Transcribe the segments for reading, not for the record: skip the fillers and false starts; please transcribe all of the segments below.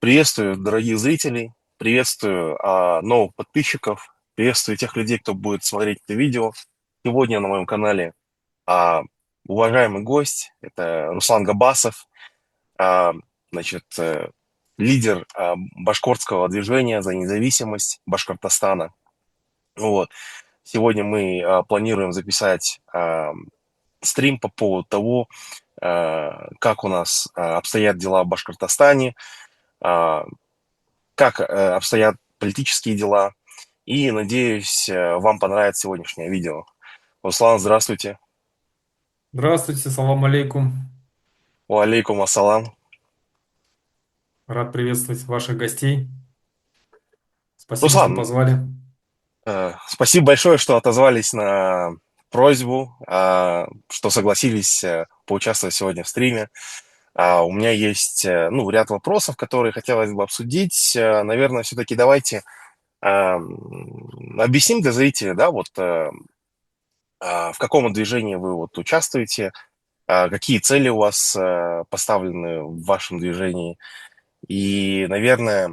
Приветствую дорогих зрителей, приветствую новых подписчиков, приветствую тех людей, кто будет смотреть это видео. Сегодня на моем канале а, уважаемый гость, это Руслан Габасов, а, значит, лидер башкортского движения за независимость Башкортостана. Вот. Сегодня мы планируем записать стрим по поводу того, как у нас обстоят дела в Башкортостане, а, как обстоят политические дела. И надеюсь, вам понравится сегодняшнее видео. Руслан, здравствуйте. Здравствуйте, салам алейкум. Валейкум ассалам. Рад приветствовать ваших гостей. Спасибо, что Руслан, позвали. спасибо большое, что отозвались на просьбу, что согласились поучаствовать сегодня в стриме. У меня есть ряд вопросов, которые хотелось бы обсудить. Наверное, все-таки давайте объясним для зрителей, да, вот в каком движении вы вот участвуете, какие цели у вас поставлены в вашем движении. И, наверное,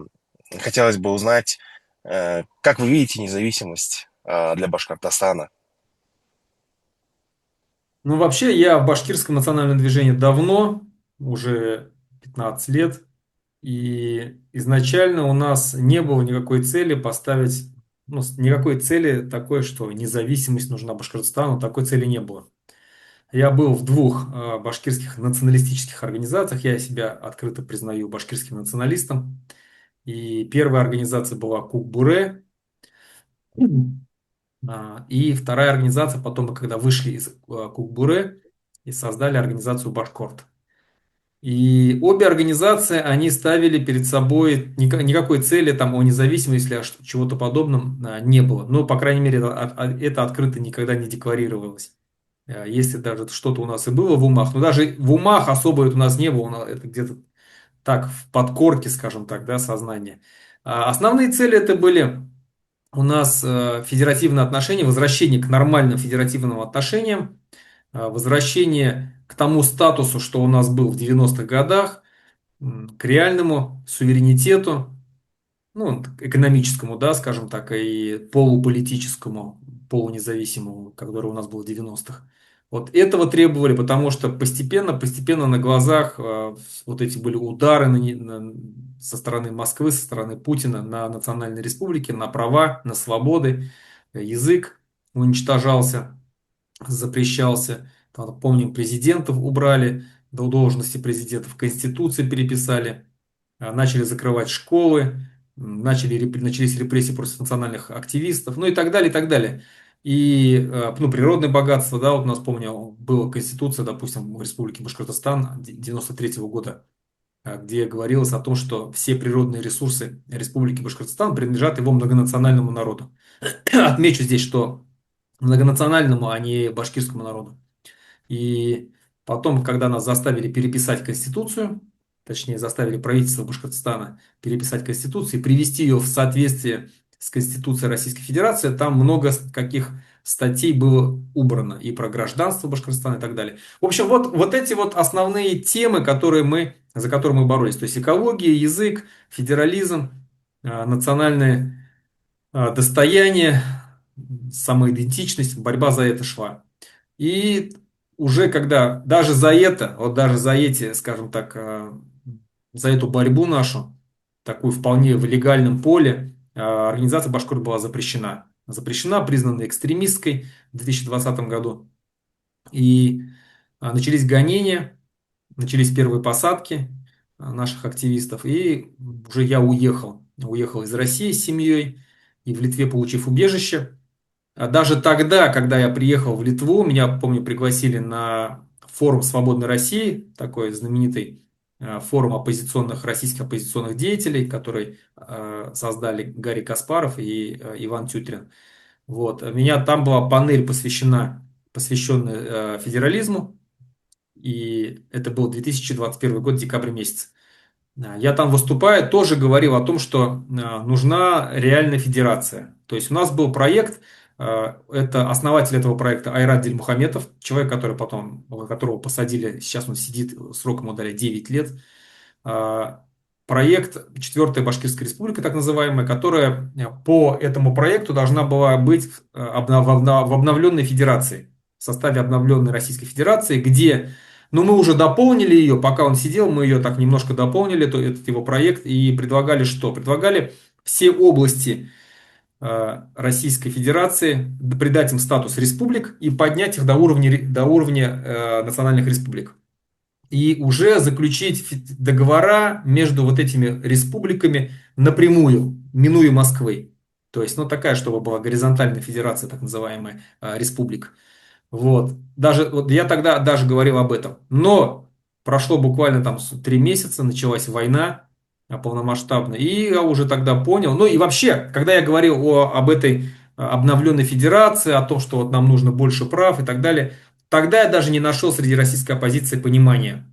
хотелось бы узнать, как вы видите независимость для Башкортостана. Ну, вообще, я в башкирском национальном движении давно, уже 15 лет. И изначально у нас не было никакой цели поставить, ну, никакой цели такой, что независимость нужна Башкортостану, такой цели не было. Я был в двух башкирских националистических организациях, я себя открыто признаю башкирским националистом. И первая организация была Кукбуре. И вторая организация, потом мы когда вышли из Кукбуры и создали организацию Башкорт. И обе организации, они ставили перед собой никакой цели там о независимости или чего-то подобном не было. Но, по крайней мере, это открыто никогда не декларировалось. Если даже что-то у нас и было в умах, но даже в умах особо это у нас не было, это где-то так в подкорке, скажем так, да, сознания. Основные цели это были у нас федеративные отношения, возвращение к нормальным федеративным отношениям, возвращение к тому статусу, что у нас был в 90-х годах, к реальному суверенитету, ну, экономическому, да, скажем так, и полуполитическому, полунезависимому, который у нас был в 90-х. Вот этого требовали, потому что постепенно на глазах вот эти были удары со стороны Москвы, со стороны Путина на национальные республики, на права, на свободы, язык уничтожался, запрещался. Там, помним, президентов убрали до должности президентов, конституции переписали, начали закрывать школы, начались репрессии против национальных активистов, ну и так далее, и так далее. И ну, природное богатство, да, вот у нас, помню, была конституция, допустим, в Республике Башкортостан 93 года, где говорилось о том, что все природные ресурсы Республики Башкортостан принадлежат его многонациональному народу. Отмечу здесь, что многонациональному, а не башкирскому народу. И потом, когда нас заставили переписать Конституцию, точнее заставили правительство Башкортостана переписать Конституцию и привести ее в соответствие с Конституцией Российской Федерации, там много каких статей было убрано и про гражданство Башкортостана и так далее. В общем, вот эти вот основные темы, за которые мы боролись. То есть экология, язык, федерализм, национальное достояние, самоидентичность, борьба за это шла. И уже когда даже за это, вот даже за эти, скажем так, за эту борьбу нашу, такую вполне в легальном поле, организация Башкорт была запрещена. Запрещена, признана экстремистской в 2020 году. И начались гонения, начались первые посадки наших активистов. И уже я уехал. Уехал из России с семьей и в Литве, получив убежище. Даже тогда, когда я приехал в Литву, меня, помню, пригласили на форум «Свободной России», такой знаменитый форум российских оппозиционных деятелей, который создали Гарри Каспаров и Иван Тютрин. Вот. Меня там была панель посвященная федерализму, и это был 2021 год, декабрь месяц. Я там выступая тоже говорил о том, что нужна реальная федерация. То есть у нас был проект, это основатель этого проекта Айрат Дильмухаметов, человек, которого посадили, сейчас он сидит, срок ему дали 9 лет. проект «Четвертая Башкирская республика», так называемая, которая по этому проекту должна была быть в обновленной федерации, в составе обновленной Российской Федерации, где, ну, мы уже дополнили ее, пока он сидел, мы ее так немножко дополнили, этот его проект, и предлагали что? Предлагали все области Российской Федерации придать им статус республик и поднять их до уровня национальных республик и уже заключить договора между вот этими республиками напрямую, минуя Москвы. То есть, ну, такая, чтобы была горизонтальная федерация, так называемая, республик. Вот. Даже, вот я тогда даже говорил об этом. Но прошло буквально там 3 месяца, началась война полномасштабная, и я уже тогда понял. Ну и вообще, когда я говорил об этой обновленной федерации, о том, что вот нам нужно больше прав и так далее, тогда я даже не нашел среди российской оппозиции понимания.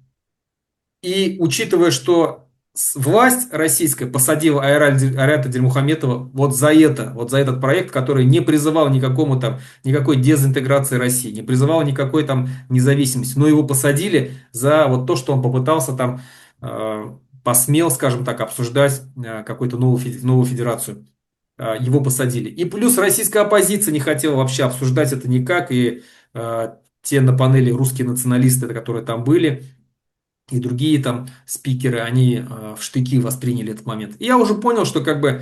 И учитывая, что власть российская посадила Айрата Дильмухаметова вот за этот проект, который не призывал никакому там, никакой дезинтеграции России, не призывал никакой там независимости, но его посадили за вот то, что он попытался там, посмел, скажем так, обсуждать какую-то новую федерацию. Его посадили. И плюс российская оппозиция не хотела вообще обсуждать это никак, и те на панели русские националисты, которые там были, и другие там спикеры, они в штыки восприняли этот момент. И я уже понял, что как бы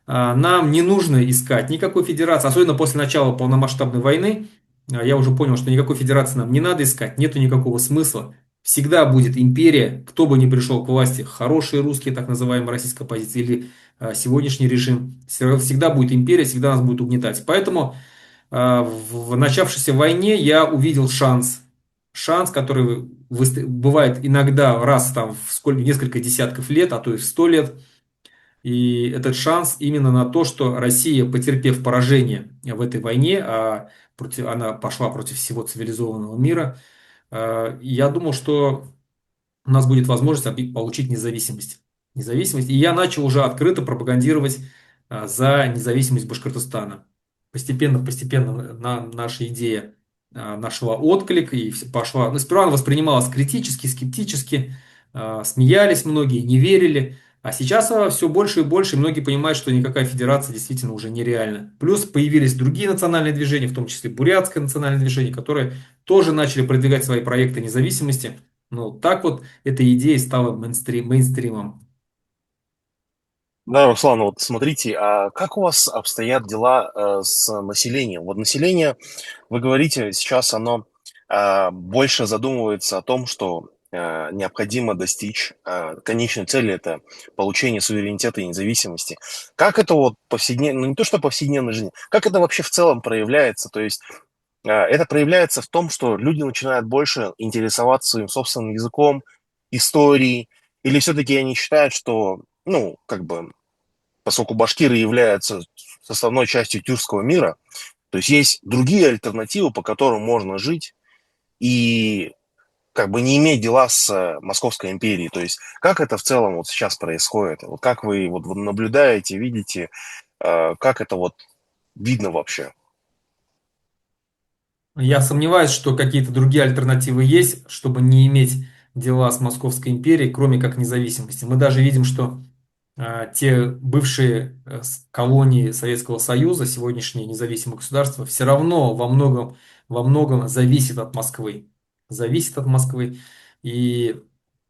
нам не нужно искать никакой федерации, особенно после начала полномасштабной войны. Я уже понял, что никакой федерации нам не надо искать, нету никакого смысла. Всегда будет империя, кто бы ни пришел к власти, хорошие русские, так называемая российская оппозиция, или сегодняшний режим, всегда будет империя, всегда нас будет угнетать. Поэтому в начавшейся войне я увидел шанс. Шанс, который бывает иногда раз там в несколько десятков лет, а то и в 100 лет. И этот шанс именно на то, что Россия, потерпев поражение в этой войне, она пошла против всего цивилизованного мира, я думал, что у нас будет возможность получить независимость. Независимость. И я начал уже открыто пропагандировать за независимость Башкортостана. Постепенно наша идея нашла отклик и пошла. Ну, сперва она воспринималась критически, скептически, смеялись многие, не верили. А сейчас все больше и больше, и многие понимают, что никакая федерация действительно уже нереальна. Плюс появились другие национальные движения, в том числе бурятское национальное движение, которые тоже начали продвигать свои проекты независимости. Ну, так вот эта идея стала мейнстримом. Да, Руслан, вот смотрите, а как у вас обстоят дела с населением? Вот население, вы говорите, сейчас оно больше задумывается о том, что необходимо достичь конечной цели, это получение суверенитета и независимости. Как это вот повседневно, ну не то что повседневной жизни, как это вообще в целом проявляется? То есть это проявляется в том, что люди начинают больше интересоваться своим собственным языком, историей, или все-таки они считают, что, ну, как бы, поскольку башкиры являются составной частью тюркского мира, то есть другие альтернативы, по которым можно жить и как бы не иметь дела с Московской империей. То есть как это в целом вот сейчас происходит? Вот как вы вот наблюдаете, видите, как это вот видно вообще? Я сомневаюсь, что какие-то другие альтернативы есть, чтобы не иметь дела с Московской империей, кроме как независимости. Мы даже видим, что те бывшие колонии Советского Союза, сегодняшние независимые государства, все равно во многом зависят от Москвы. Зависят от Москвы. И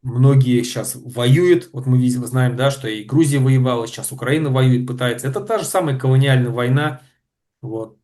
многие сейчас воюют. Вот мы видим, знаем, да, что и Грузия воевала, сейчас Украина воюет, пытается. Это та же самая колониальная война. Вот,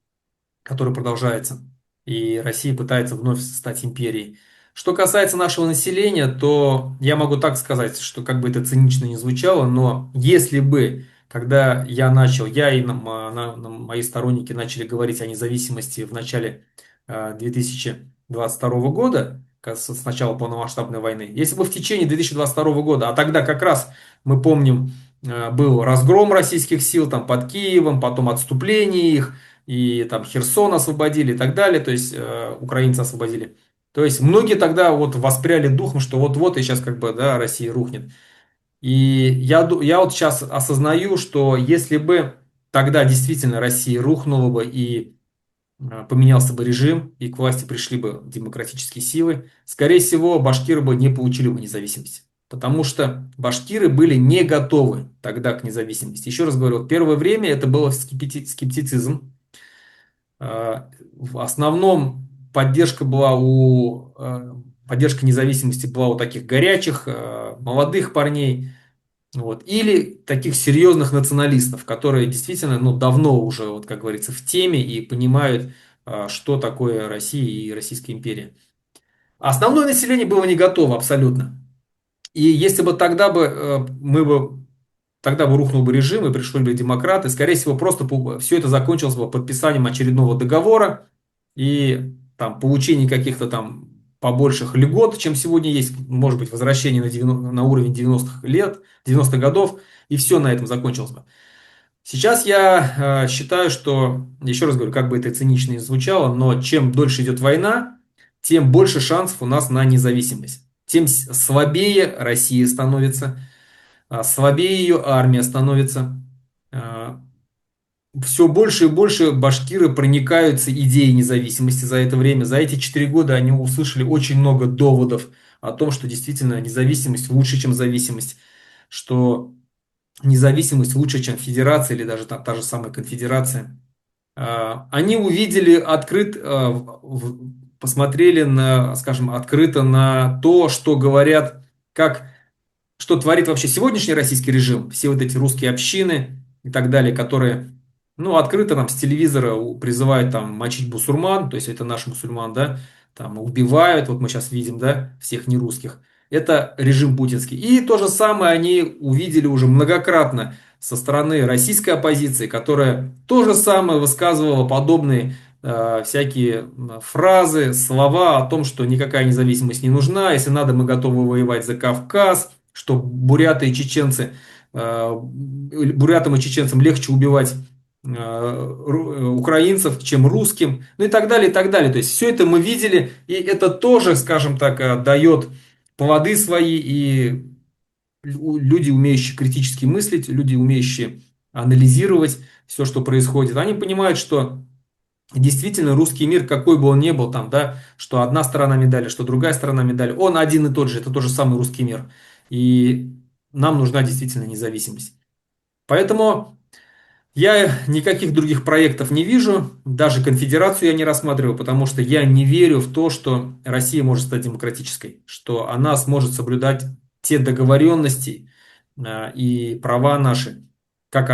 который продолжается, и Россия пытается вновь стать империей. Что касается нашего населения, то я могу так сказать, что как бы это цинично не звучало, но если бы, когда я начал, я и мои сторонники начали говорить о независимости в начале 2022 года, с начала полномасштабной войны, если бы в течение 2022 года, а тогда как раз мы помним, был разгром российских сил там под Киевом, потом отступление их, и там Херсон освободили и так далее, то есть украинцы освободили. То есть многие тогда вот воспряли духом, что вот-вот и сейчас как бы, да, Россия рухнет. И я вот сейчас осознаю, что если бы тогда действительно Россия рухнула бы и поменялся бы режим, и к власти пришли бы демократические силы, скорее всего, башкиры бы не получили бы независимость. потому что башкиры были не готовы тогда к независимости. Еще раз говорю, вот первое время это был скептицизм. В основном поддержка независимости была у таких горячих, молодых парней, вот, или таких серьезных националистов, которые действительно, ну, давно уже, вот, как говорится, в теме и понимают, что такое Россия и Российская империя. Основное население было не готово абсолютно. И если бы тогда бы тогда бы рухнул бы режим и пришли бы демократы, скорее всего, просто все это закончилось бы подписанием очередного договора и там получением каких-то там побольших льгот, чем сегодня есть, может быть, возвращение на уровень 90-х лет, 90-х годов, и все на этом закончилось бы. Сейчас я считаю, что, еще раз говорю, как бы это цинично ни звучало, но чем дольше идет война, тем больше шансов у нас на независимость. Тем слабее Россия становится, слабее ее армия становится. Все больше и больше башкиры проникаются идеей независимости за это время. За эти 4 года они услышали очень много доводов о том, что действительно независимость лучше, чем зависимость, что независимость лучше, чем федерация или даже та же самая конфедерация. Они увидели посмотрели на, скажем, открыто на то, что говорят, что творит вообще сегодняшний российский режим, все вот эти русские общины и так далее, которые, ну, открыто нам с телевизора призывают там мочить бусурман, то есть это наш мусульман, да, там убивают, вот мы сейчас видим, да, всех нерусских. Это режим путинский. И то же самое они увидели уже многократно со стороны российской оппозиции, которая то же самое высказывала подобные всякие фразы, слова о том, что никакая независимость не нужна, если надо, мы готовы воевать за Кавказ, что бурятам и чеченцам легче убивать украинцев, чем русским, ну и так далее, и так далее. То есть все это мы видели, и это тоже, скажем так, дает плоды свои, и люди, умеющие критически мыслить, люди, умеющие анализировать все, что происходит, они понимают, что действительно русский мир, какой бы он ни был, там, да, что одна сторона медали, что другая сторона медали, он один и тот же, это тот же самый русский мир. И нам нужна действительно независимость. Поэтому я никаких других проектов не вижу, даже конфедерацию я не рассматриваю, потому что я не верю в то, что Россия может стать демократической, что она сможет соблюдать те договоренности и права наши, как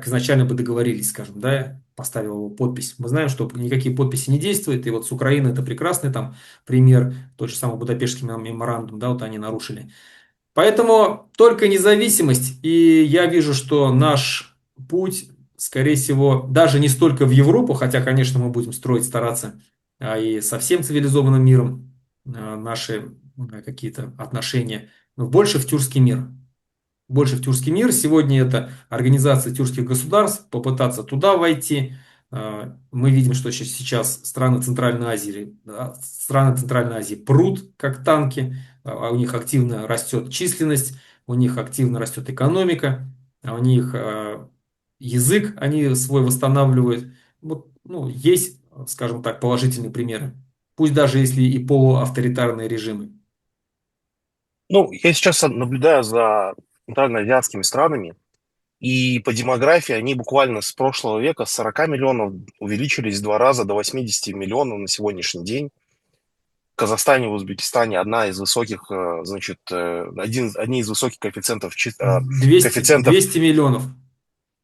изначально бы договорились, скажем, да, поставил его подпись. Мы знаем, что никакие подписи не действуют, и вот с Украиной это прекрасный там пример, тот же самый Будапештский меморандум, да, вот они нарушили. Поэтому только независимость, и я вижу, что наш путь, скорее всего, даже не столько в Европу, хотя, конечно, мы будем строить, стараться, и со всем цивилизованным миром наши какие-то отношения, но больше в тюркский мир. Больше в тюркский мир. Сегодня это организация тюркских государств, попытаться туда войти. Мы видим, что сейчас страны Центральной Азии прут, как танки. У них активно растет численность, у них активно растет экономика, у них язык они свой восстанавливают. Вот, ну, есть, скажем так, положительные примеры. Пусть даже если и полуавторитарные режимы. Ну, я сейчас наблюдаю за центральноазиатскими странами, и по демографии они буквально с прошлого века с 40 миллионов увеличились в 2 раза до 80 миллионов на сегодняшний день. В Казахстане, в Узбекистане одна из высоких, значит, одни из высоких коэффициентов, 200, коэффициентов 200 миллионов.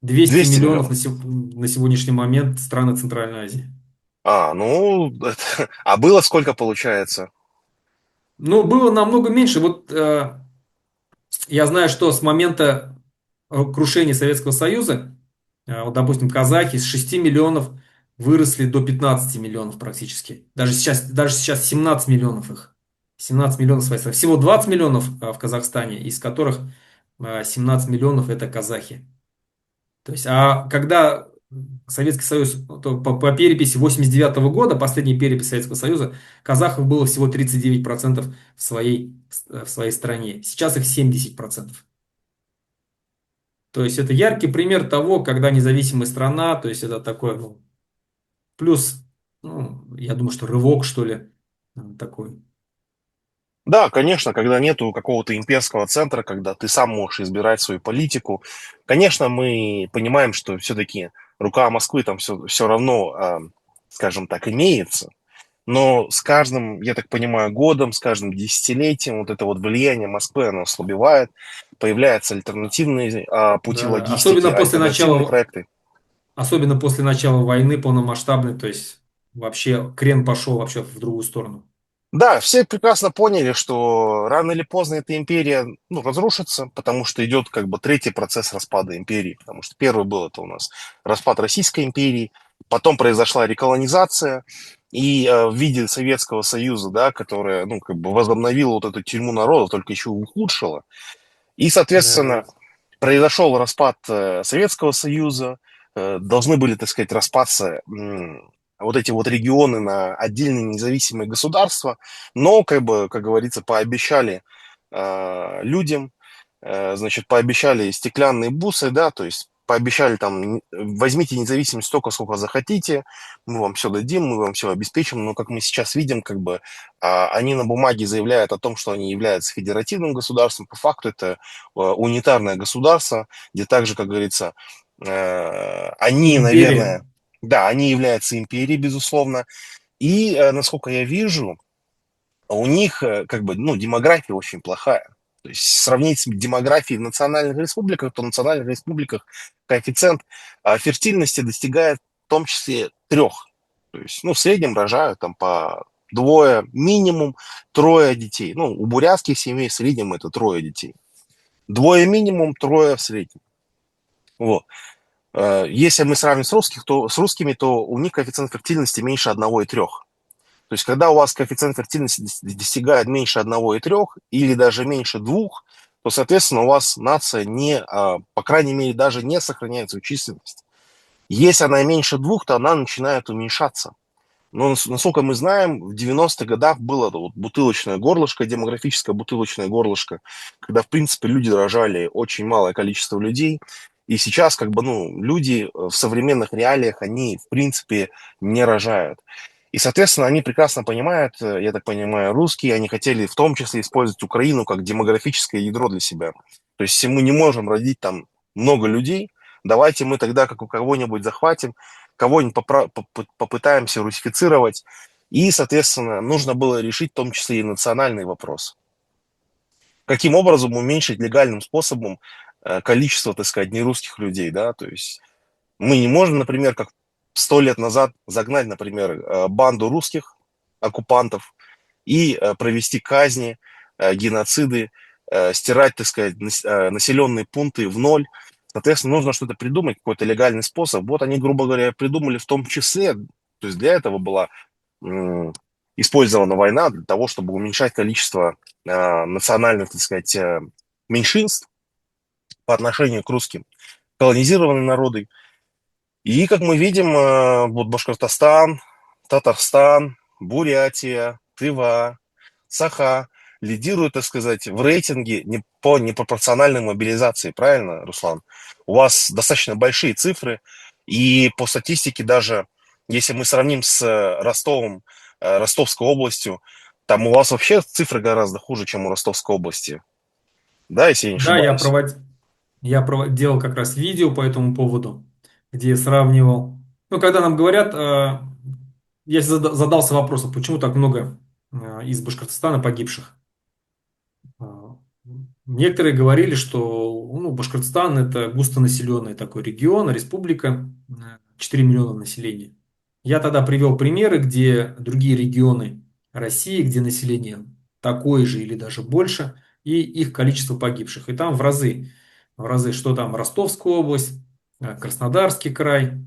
200 200 миллионов миллионов. на сегодняшний момент страны Центральной Азии. Ну, а было сколько получается? Ну, было намного меньше. Вот я знаю, что с момента крушения Советского Союза, вот, допустим, казахи с 6 миллионов выросли до 15 миллионов практически. Даже сейчас 17 миллионов их. 17 миллионов своих. Всего 20 миллионов в Казахстане, из которых 17 миллионов это казахи. То есть, а когда Советский Союз, то по переписи 89 года, последней переписи Советского Союза, казахов было всего 39% в своей стране. Сейчас их 70%. То есть это яркий пример того, когда независимая страна, то есть это такой, ну, плюс, ну, я думаю, что рывок, что ли, такой. Да, конечно, когда нету какого-то имперского центра, когда ты сам можешь избирать свою политику, конечно, мы понимаем, что все-таки рука Москвы там все равно, скажем так, имеется. Но с каждым, я так понимаю, годом, с каждым десятилетием вот это вот влияние Москвы, оно ослабевает, появляются альтернативные пути Да, да. логистики, альтернативные проекты. Особенно после начала войны полномасштабной, то есть вообще крен пошел вообще в другую сторону. Да, все прекрасно поняли, что рано или поздно эта империя, ну, разрушится, потому что идет как бы третий процесс распада империи. Потому что первый был это у нас распад Российской империи, потом произошла реколонизация, и в виде Советского Союза, да, которая, ну, как бы возобновила вот эту тюрьму народа, только еще ухудшила. И, Да, соответственно, да. произошел распад Советского Союза, должны были, так сказать, распаться вот эти вот регионы на отдельные независимые государства, но, как бы, как говорится, пообещали людям, значит, пообещали стеклянные бусы, да, то есть пообещали там, возьмите независимость столько, сколько захотите, мы вам все дадим, мы вам все обеспечим, но, как мы сейчас видим, как бы, они на бумаге заявляют о том, что они являются федеративным государством, по факту это унитарное государство, где также, как говорится, они, Империя. наверное, да, они являются империей, безусловно. И, насколько я вижу, у них, как бы, ну, демография очень плохая. То есть сравнить с демографией в национальных республиках, то в национальных республиках коэффициент фертильности достигает в том числе 3. То есть, ну, в среднем рожают там по двое, минимум трое детей. Ну, у бурятских семей в среднем это трое детей. Двое минимум, трое в среднем. Вот. Если мы сравним с русскими, то у них коэффициент фертильности меньше 1,3. То есть, когда у вас коэффициент фертильности достигает меньше 1,3 или даже меньше 2, то, соответственно, у вас нация не, по крайней мере, даже не сохраняет свою численность. Если она меньше 2, то она начинает уменьшаться. Но, насколько мы знаем, в 90-х годах было это вот бутылочное горлышко, демографическое бутылочное горлышко, когда, в принципе, люди рожали очень малое количество людей. И сейчас, как бы, ну, люди в современных реалиях, они, в принципе, не рожают. И, соответственно, они прекрасно понимают, я так понимаю, русские, они хотели в том числе использовать Украину как демографическое ядро для себя. То есть, если мы не можем родить там много людей, давайте мы тогда как у кого-нибудь захватим, кого-нибудь попытаемся русифицировать. И, соответственно, нужно было решить в том числе и национальный вопрос. Каким образом уменьшить легальным способом количество, так сказать, нерусских людей, да, то есть мы не можем, например, как 100 лет назад загнать, например, банду русских оккупантов и провести казни, геноциды, стирать, так сказать, населенные пункты в ноль. Соответственно, нужно что-то придумать, какой-то легальный способ. Вот они, грубо говоря, придумали в том числе, то есть для этого была использована война, для того, чтобы уменьшать количество национальных, так сказать, меньшинств по отношению к русским, колонизированные народы. И, как мы видим, вот Башкортостан, Татарстан, Бурятия, Тыва, Саха лидируют, так сказать, в рейтинге не по непропорциональной мобилизации, правильно, Руслан? У вас достаточно большие цифры, и по статистике даже, если мы сравним с Ростовом, Ростовской областью, там у вас вообще цифры гораздо хуже, чем у Ростовской области, да, если я не Да, ошибаюсь. делал как раз видео по этому поводу, где я сравнивал. Ну, когда нам говорят, я задался вопросом, почему так много из Башкортостана погибших. А, Некоторые говорили, что ну, Башкортостан это густонаселенный такой регион, республика, 4 миллиона населения. Я тогда привел примеры, где другие регионы России, где население такое же или даже больше, и их количество погибших. И там в разы, что там Ростовская область, Краснодарский край,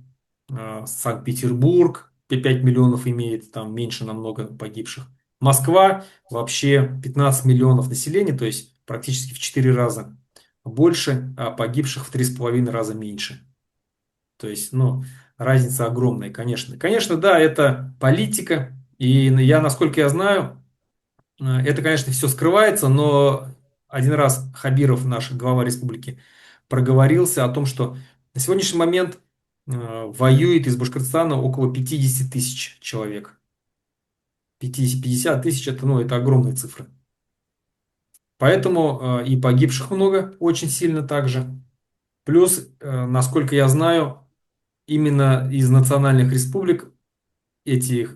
Санкт-Петербург 5 миллионов имеет, там меньше намного погибших. Москва вообще 15 миллионов населения, то есть практически в 4 раза больше, а погибших в 3,5 раза меньше. То есть, ну, разница огромная, конечно. Конечно, да, это политика, и я, насколько я знаю, это, конечно, все скрывается, но один раз Хабиров, наш глава республики, проговорился о том, что на сегодняшний момент воюет из Башкортостана около 50 тысяч человек. 50 тысяч это, ну, это огромная цифра. Поэтому и погибших много, очень сильно также. Плюс, насколько я знаю, именно из национальных республик этих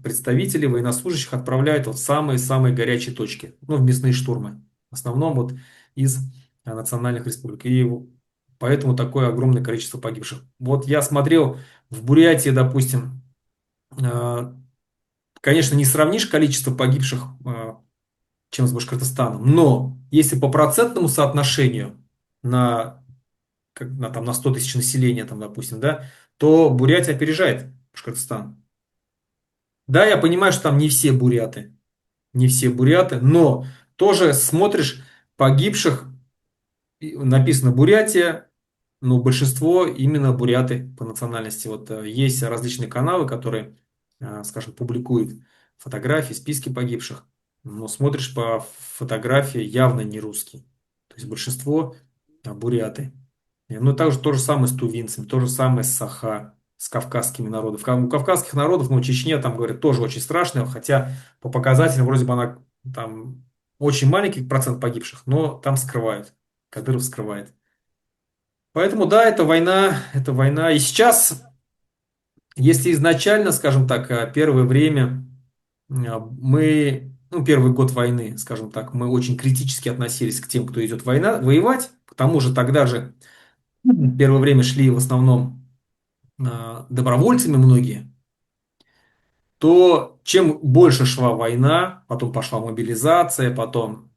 представителей, военнослужащих отправляют вот в самые-самые горячие точки, ну, в мясные штурмы. В основном вот из национальных республик. И поэтому такое огромное количество погибших. Вот я смотрел в Бурятии, допустим, э, конечно, не сравнишь количество погибших, чем с Башкортостаном, но если по процентному соотношению на, там, на 100 тысяч населения, там, допустим, да, то Бурятия опережает Башкортостан. Да, я понимаю, что там не все буряты, но тоже смотришь погибших, и написано Бурятия, но большинство именно буряты по национальности. Вот есть различные каналы, которые, скажем, публикуют фотографии, списки погибших, но смотришь по фотографии явно не русские. То есть большинство буряты. Ну, также то же самое с тувинцами, то же самое с Саха, с кавказскими народами. У кавказских народов, ну, Чечня, там, говорят, тоже очень страшная, хотя по показателям вроде бы она там очень маленький процент погибших, но там скрывают. Кадыров скрывает. Поэтому да, это война, это война. И сейчас, если изначально, скажем так, первое время мы, ну, первый год войны, скажем так, мы очень критически относились к тем, кто идет воевать. К тому же тогда же первое время шли в основном добровольцами многие, то чем больше шла война, потом пошла мобилизация, потом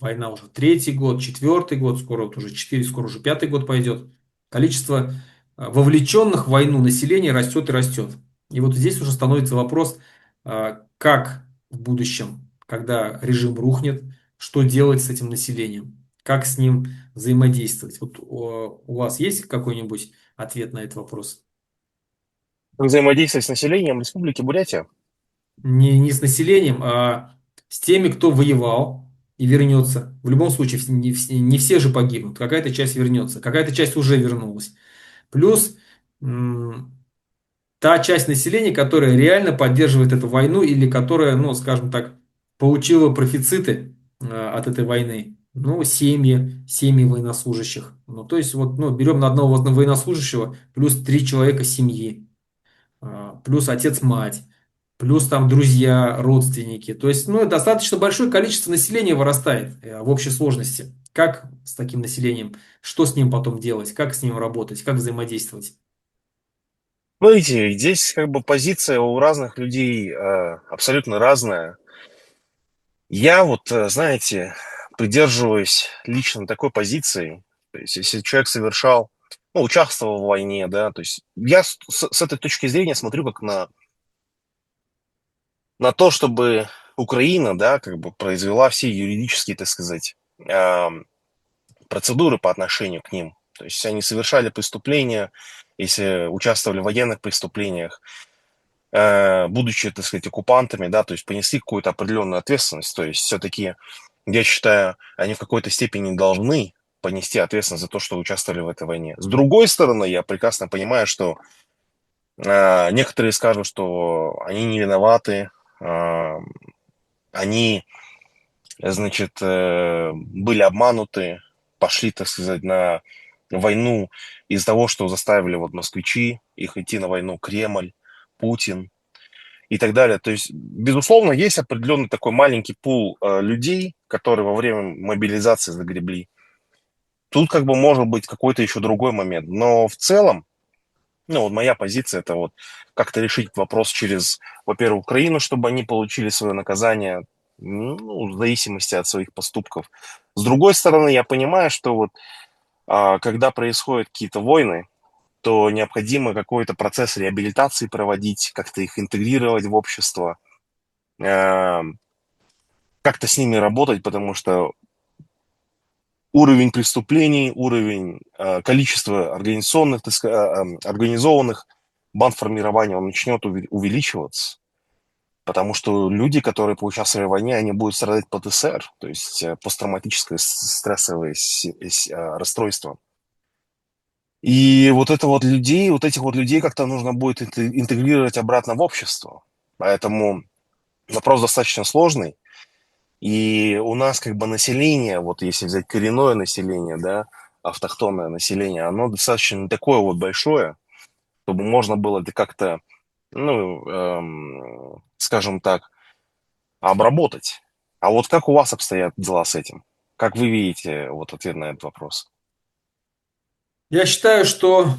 война уже третий год, четвертый год, скоро вот уже четыре, скоро уже пятый год пойдет, количество вовлеченных в войну населения растет и растет. И вот здесь уже становится вопрос, как в будущем, когда режим рухнет, что делать с этим населением, как с ним взаимодействовать. Вот у вас есть какой-нибудь ответ на этот вопрос? Взаимодействие с населением Республики Бурятия. Не с населением, а с теми, кто воевал и вернется. В любом случае, не все же погибнут. Какая-то часть вернется, какая-то часть уже вернулась. Плюс м, та часть населения, которая реально поддерживает эту войну или которая, ну, скажем так, получила профициты от этой войны. Ну, семьи военнослужащих. Ну, то есть, вот, ну, берем на одного военнослужащего плюс три человека семьи, плюс отец-мать, плюс там друзья, родственники. То есть, ну, достаточно большое количество населения вырастает в общей сложности. Как с таким населением, что с ним потом делать, как с ним работать, как взаимодействовать? Смотрите, здесь как бы позиция у разных людей абсолютно разная. Я вот, знаете, придерживаюсь лично такой позиции. То есть, если человек совершал, ну, участвовал в войне, да, то есть я с этой точки зрения смотрю как на то, чтобы Украина, да, как бы произвела все юридические, так сказать, ам, процедуры по отношению к ним. То есть они совершали преступления, если участвовали в военных преступлениях, будучи, так сказать, оккупантами, да, то есть понесли какую-то определенную ответственность. То есть все-таки, я считаю, они в какой-то степени должны понести ответственность за то, что участвовали в этой войне. С другой стороны, я прекрасно понимаю, что некоторые скажут, что они не виноваты, э, они, значит, были обмануты, пошли, так сказать, на войну из-за того, что заставили вот москвичи их идти на войну, Кремль, Путин и так далее. То есть, безусловно, есть определенный такой маленький пул людей, которые во время мобилизации загребли. Тут как бы может быть какой-то еще другой момент. Но в целом, ну вот моя позиция это вот как-то решить вопрос через, во-первых, Украину, чтобы они получили свое наказание, ну, в зависимости от своих поступков. С другой стороны, я понимаю, что вот когда происходят какие-то войны, то необходимо какой-то процесс реабилитации проводить, как-то их интегрировать в общество, э, как-то с ними работать, потому что уровень преступлений, уровень количества организационных, так организованных бандформирования, он начнет увеличиваться. Потому что люди, которые поучаствовали в войне, они будут страдать ПТСР, то есть посттравматическое стрессовое расстройство. И вот это вот людей, вот этих вот людей как-то нужно будет интегрировать обратно в общество. Поэтому вопрос достаточно сложный. И у нас как бы население, вот если взять коренное население, да, автохтонное население, оно достаточно не такое вот большое, чтобы можно было это как-то, ну, скажем так, обработать. А вот как у вас обстоят дела с этим? Как вы видите вот ответ на этот вопрос? Я считаю, что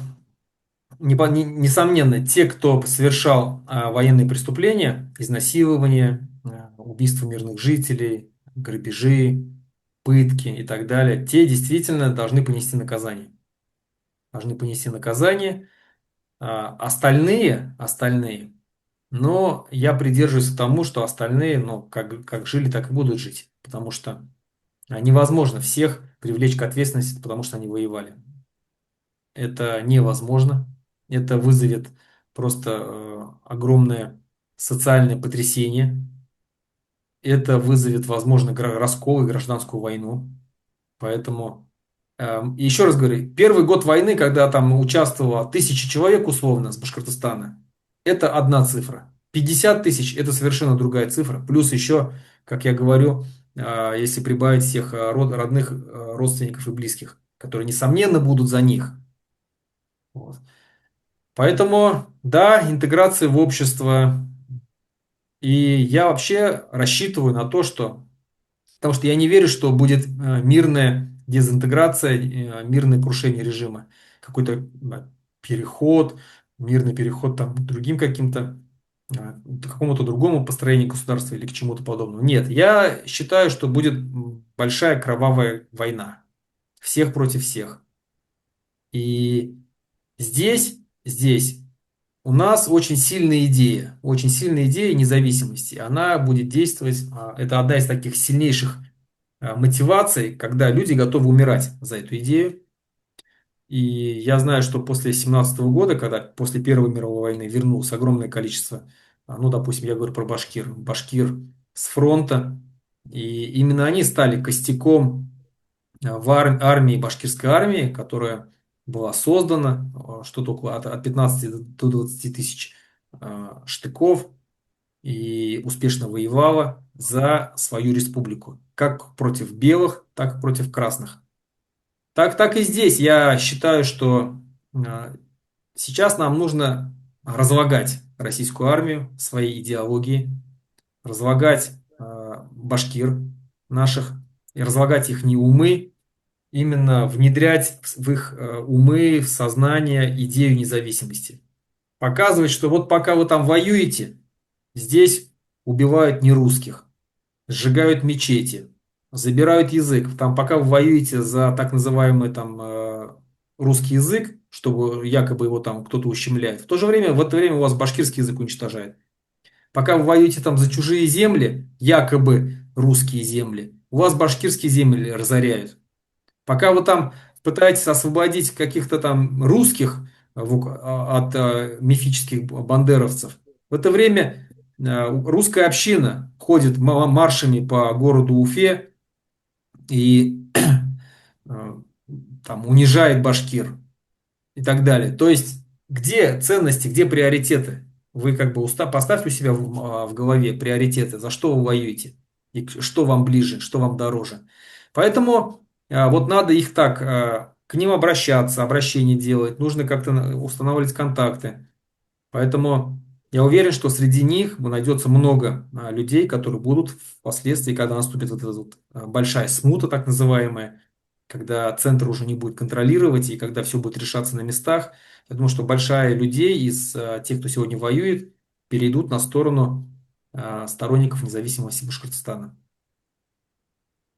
несомненно, те, кто совершал военные преступления, изнасилования, убийства мирных жителей, грабежи, пытки и так далее, те действительно должны понести наказание. Должны понести наказание. Остальные, но я придерживаюсь к тому, что остальные, ну, как жили, так и будут жить. Потому что невозможно всех привлечь к ответственности, потому что они воевали. Это невозможно. Это вызовет просто огромное социальное потрясение. Это вызовет, возможно, раскол и гражданскую войну. Поэтому, еще раз говорю, первый год войны, когда там участвовало 1000 человек условно с Башкортостана, это одна цифра. 50 тысяч– это совершенно другая цифра. Плюс еще, как я говорю, если прибавить всех родных, родственников и близких, которые, несомненно, будут за них. Вот. Поэтому, да, интеграция в общество. И я вообще рассчитываю на то, что... Потому что я не верю, что будет мирная дезинтеграция, мирное крушение режима. Какой-то переход, мирный переход там, к другим каким-то, к какому-то другому построению государства или к чему-то подобному. Нет, я считаю, что будет большая кровавая война. Всех против всех. И здесь у нас очень сильная идея независимости. Она будет действовать, это одна из таких сильнейших мотиваций, когда люди готовы умирать за эту идею. И я знаю, что после 17 года, когда после Первой мировой войны вернулось огромное количество, ну, допустим, я говорю про башкир с фронта, и именно они стали костяком в армии, башкирской армии, которая была создана, что-то около от 15 до 20 тысяч штыков, и успешно воевала за свою республику, как против белых, так и против красных. Так и здесь я считаю, что сейчас нам нужно разлагать российскую армию, своей идеологии, разлагать башкир наших, и разлагать их не умы, именно внедрять в их умы, в сознание идею независимости. Показывать, что вот пока вы там воюете, здесь убивают нерусских, сжигают мечети, забирают язык. Там пока вы воюете за так называемый там русский язык, чтобы якобы его там кто-то ущемляет. В то же время, в это время у вас башкирский язык уничтожает. Пока вы воюете там за чужие земли, якобы русские земли, у вас башкирские земли разоряют. Пока вы там пытаетесь освободить каких-то там русских от мифических бандеровцев, в это время русская община ходит маршами по городу Уфе и э, там унижает башкир и так далее. То есть, где ценности, где приоритеты? Вы как бы поставьте у себя в голове приоритеты, за что вы воюете, и что вам ближе, что вам дороже. Поэтому вот надо их так, к ним обращаться, обращение делать, нужно как-то устанавливать контакты. Поэтому я уверен, что среди них найдется много людей, которые будут впоследствии, когда наступит вот эта вот большая смута, так называемая, когда центр уже не будет контролировать и когда все будет решаться на местах, я думаю, что большая людей из тех, кто сегодня воюет, перейдут на сторону сторонников независимости Башкортостана.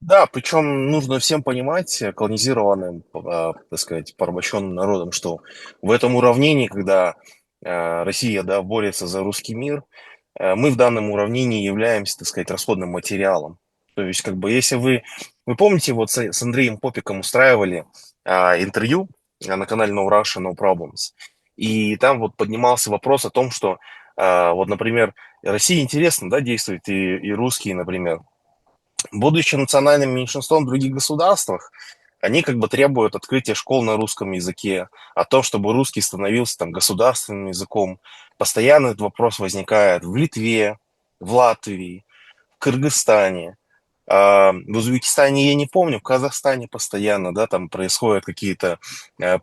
Да, причем нужно всем понимать, колонизированным, так сказать, порабощенным народом, что в этом уравнении, когда Россия, да, борется за русский мир, мы в данном уравнении являемся, так сказать, расходным материалом. То есть, как бы, если вы помните, вот с Андреем Попиком устраивали интервью на канале No Russia, No Problems, и там вот поднимался вопрос о том, что, вот, например, России интересно, да, действуют и русские, например, будучи национальным меньшинством в других государствах, они как бы требуют открытия школ на русском языке, о том, чтобы русский становился там государственным языком. Постоянно этот вопрос возникает в Литве, в Латвии, в Кыргызстане. В Узбекистане я не помню, в Казахстане постоянно, да, там происходят какие-то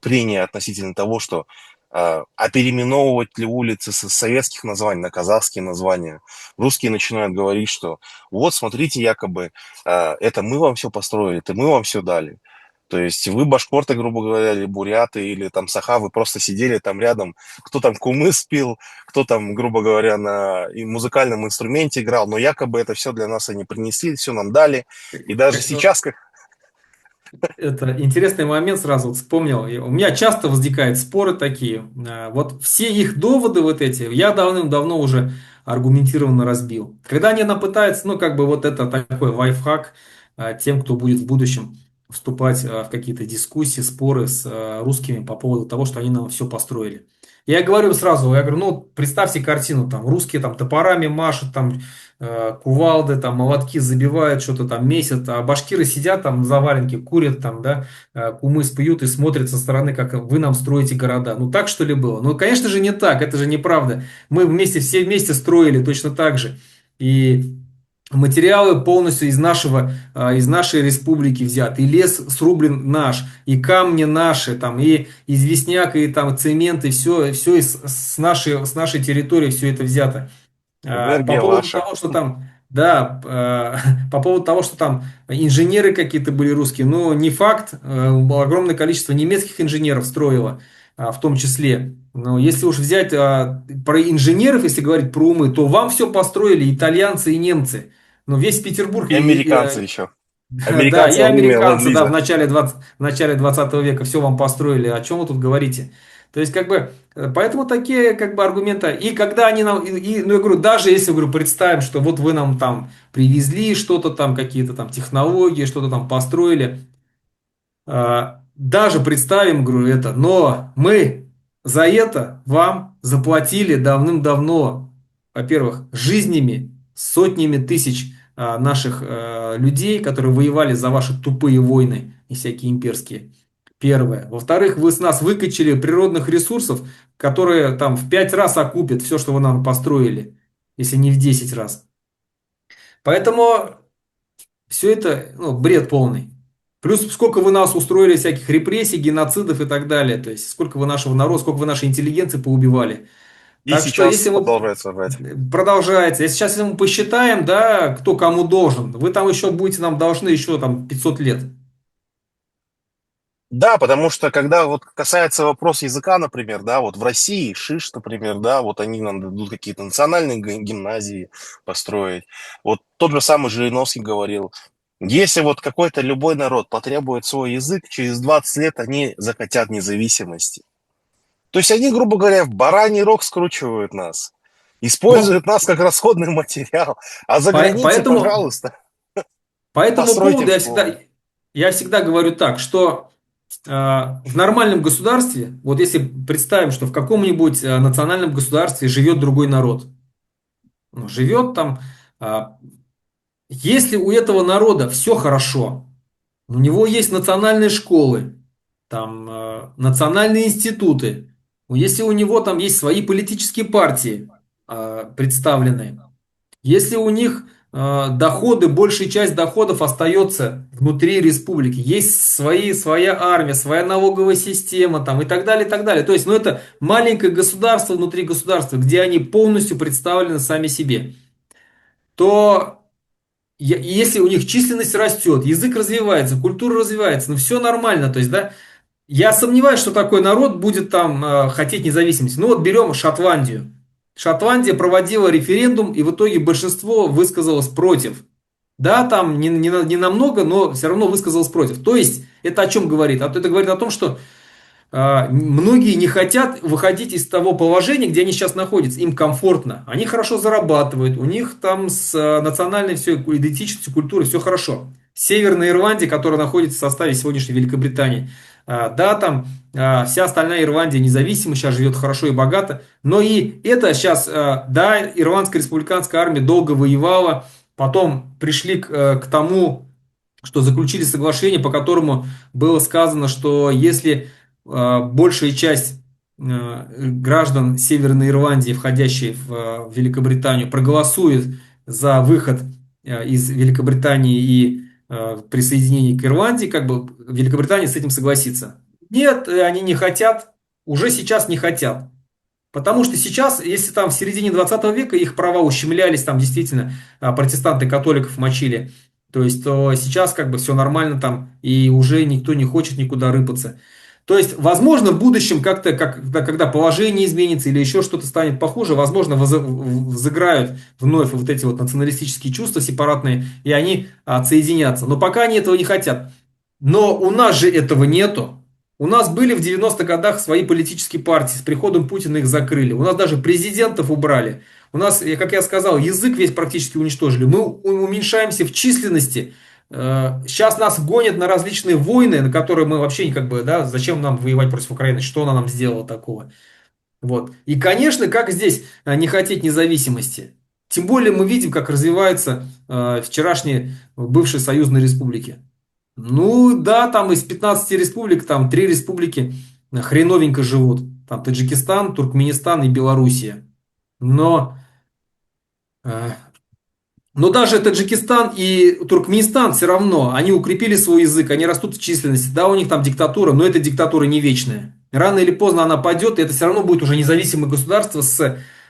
прения относительно того, что переименовывать ли улицы с советских названий на казахские названия. Русские начинают говорить, что вот, смотрите, якобы, это мы вам все построили, это мы вам все дали. То есть вы башкорты, грубо говоря, или буряты, или там саха, вы просто сидели там рядом, кто там кумыс пил, кто там, грубо говоря, на и музыкальном инструменте играл, но якобы это все для нас они принесли, все нам дали. И даже Вот сейчас, как это интересный момент, сразу вот вспомнил. И у меня часто возникают споры такие. Вот все их доводы вот эти я давным-давно уже аргументированно разбил. Когда они нам пытаются, ну как бы вот это такой лайфхак тем, кто будет в будущем вступать в какие-то дискуссии, споры с русскими по поводу того, что они нам все построили. Я говорю сразу, я говорю, ну представьте картину, там русские там топорами машут, там кувалды, там, молотки забивают, что-то там месят, а башкиры сидят там на заваленке, курят там, да, кумыс пьют и смотрят со стороны, как вы нам строите города. Ну так что ли было? Ну, конечно же, не так, это же неправда. Мы вместе, все вместе строили точно так же. И материалы полностью из нашей республики взяты, и лес срублен наш, и камни наши, там, и известняк, и там цемент, и все с нашей территории все это взято. По энергия поводу ваша. того, что там, да, по поводу того, что там инженеры какие-то были русские, ну, не факт, огромное количество немецких инженеров строило, в том числе. Но если уж взять про инженеров, если говорить про умы, то вам все построили итальянцы и немцы. Ну, весь Петербург И американцы еще. да, и Американцы во время американцы, да, ленд-лиза. в начале 20 века все вам построили. О чем вы тут говорите? То есть, как бы, поэтому такие, как бы, аргументы. И когда они нам, ну, я говорю, даже если, говорю, представим, что вот вы нам там привезли что-то там, какие-то там технологии, что-то там построили, даже представим, говорю, это, но мы за это вам заплатили давным-давно, во-первых, жизнями, сотнями тысяч наших людей, которые воевали за ваши тупые войны и всякие имперские. Первое. Во-вторых, вы с нас выкачали природных ресурсов, которые там в 5 раз окупят все, что вы нам построили, если не в 10 раз. Поэтому все это, ну, бред полный. Плюс сколько вы нас устроили всяких репрессий, геноцидов и так далее. То есть сколько вы нашего народа, сколько вы нашей интеллигенции поубивали. И Так что если сейчас мы продолжает сажать. продолжается, если сейчас мы посчитаем, да, кто кому должен, вы там еще будете нам должны еще там 500 лет. Да, потому что когда вот касается вопроса языка, например, да, вот в России, ШИШ, например, да, вот они нам дадут какие-то национальные гимназии построить. Вот тот же самый Жириновский говорил, если вот какой-то любой народ потребует свой язык, через 20 лет они захотят независимости. То есть они, грубо говоря, в бараний рог скручивают нас, Но используют нас как расходный материал, а за границей, поэтому пожалуйста, по этому постройте поводу школы. я всегда говорю так, что в нормальном государстве, вот если представим, что в каком-нибудь национальном государстве живет другой народ, ну, живет там, а, если у этого народа все хорошо, у него есть национальные школы, там национальные институты, если у него там есть свои политические партии представленные, если у них доходы, большая часть доходов остается внутри республики, есть своя армия, своя налоговая система там, и так далее, и так далее. То есть, ну, это маленькое государство внутри государства, где они полностью представлены сами себе, то если у них численность растет, язык развивается, культура развивается, ну все нормально, то есть, да, я сомневаюсь, что такой народ будет там хотеть независимости. Ну вот берем Шотландию. Шотландия проводила референдум, и в итоге большинство высказалось против. Да, там не намного, но все равно высказалось против. То есть, это о чем говорит? Это говорит о том, что многие не хотят выходить из того положения, где они сейчас находятся. Им комфортно. Они хорошо зарабатывают. У них там с национальной все, идентичностью, культурой все хорошо. Северная Ирландия, которая находится в составе сегодняшней Великобритании. Да, там вся остальная Ирландия независима, сейчас живет хорошо и богато. Но и это сейчас, да, Ирландская республиканская армия долго воевала. Потом пришли к тому, что заключили соглашение, по которому было сказано, что если большая часть граждан Северной Ирландии, входящие в Великобританию, проголосует за выход из Великобритании и присоединения к Ирландии, как бы Великобритания с этим согласится. Нет, они не хотят, уже сейчас не хотят. Потому что сейчас, если там в середине 20 века их права ущемлялись, там действительно протестанты католиков мочили, то есть то сейчас как бы все нормально там, и уже никто не хочет никуда рыпаться. То есть, возможно, в будущем как-то, когда положение изменится или еще что-то станет похуже, возможно, взыграют вновь вот эти вот националистические чувства сепаратные, и они отсоединятся. Но пока они этого не хотят. Но у нас же этого нету. У нас были в 90-х годах свои политические партии, с приходом Путина их закрыли. У нас даже президентов убрали. У нас, как я сказал, язык весь практически уничтожили. Мы уменьшаемся в численности. Сейчас нас гонят на различные войны, на которые мы вообще как бы, да, зачем нам воевать против Украины, что она нам сделала такого. Вот. И, конечно, как здесь не хотеть независимости? Тем более мы видим, как развиваются вчерашние бывшие союзные республики. Ну да, там из 15 республик, там 3 республики хреновенько живут. Там Таджикистан, Туркменистан и Белоруссия. Но э, но даже Таджикистан и Туркменистан все равно, они укрепили свой язык, они растут в численности. Да, у них там диктатура, но эта диктатура не вечная. Рано или поздно она падет, и это все равно будет уже независимое государство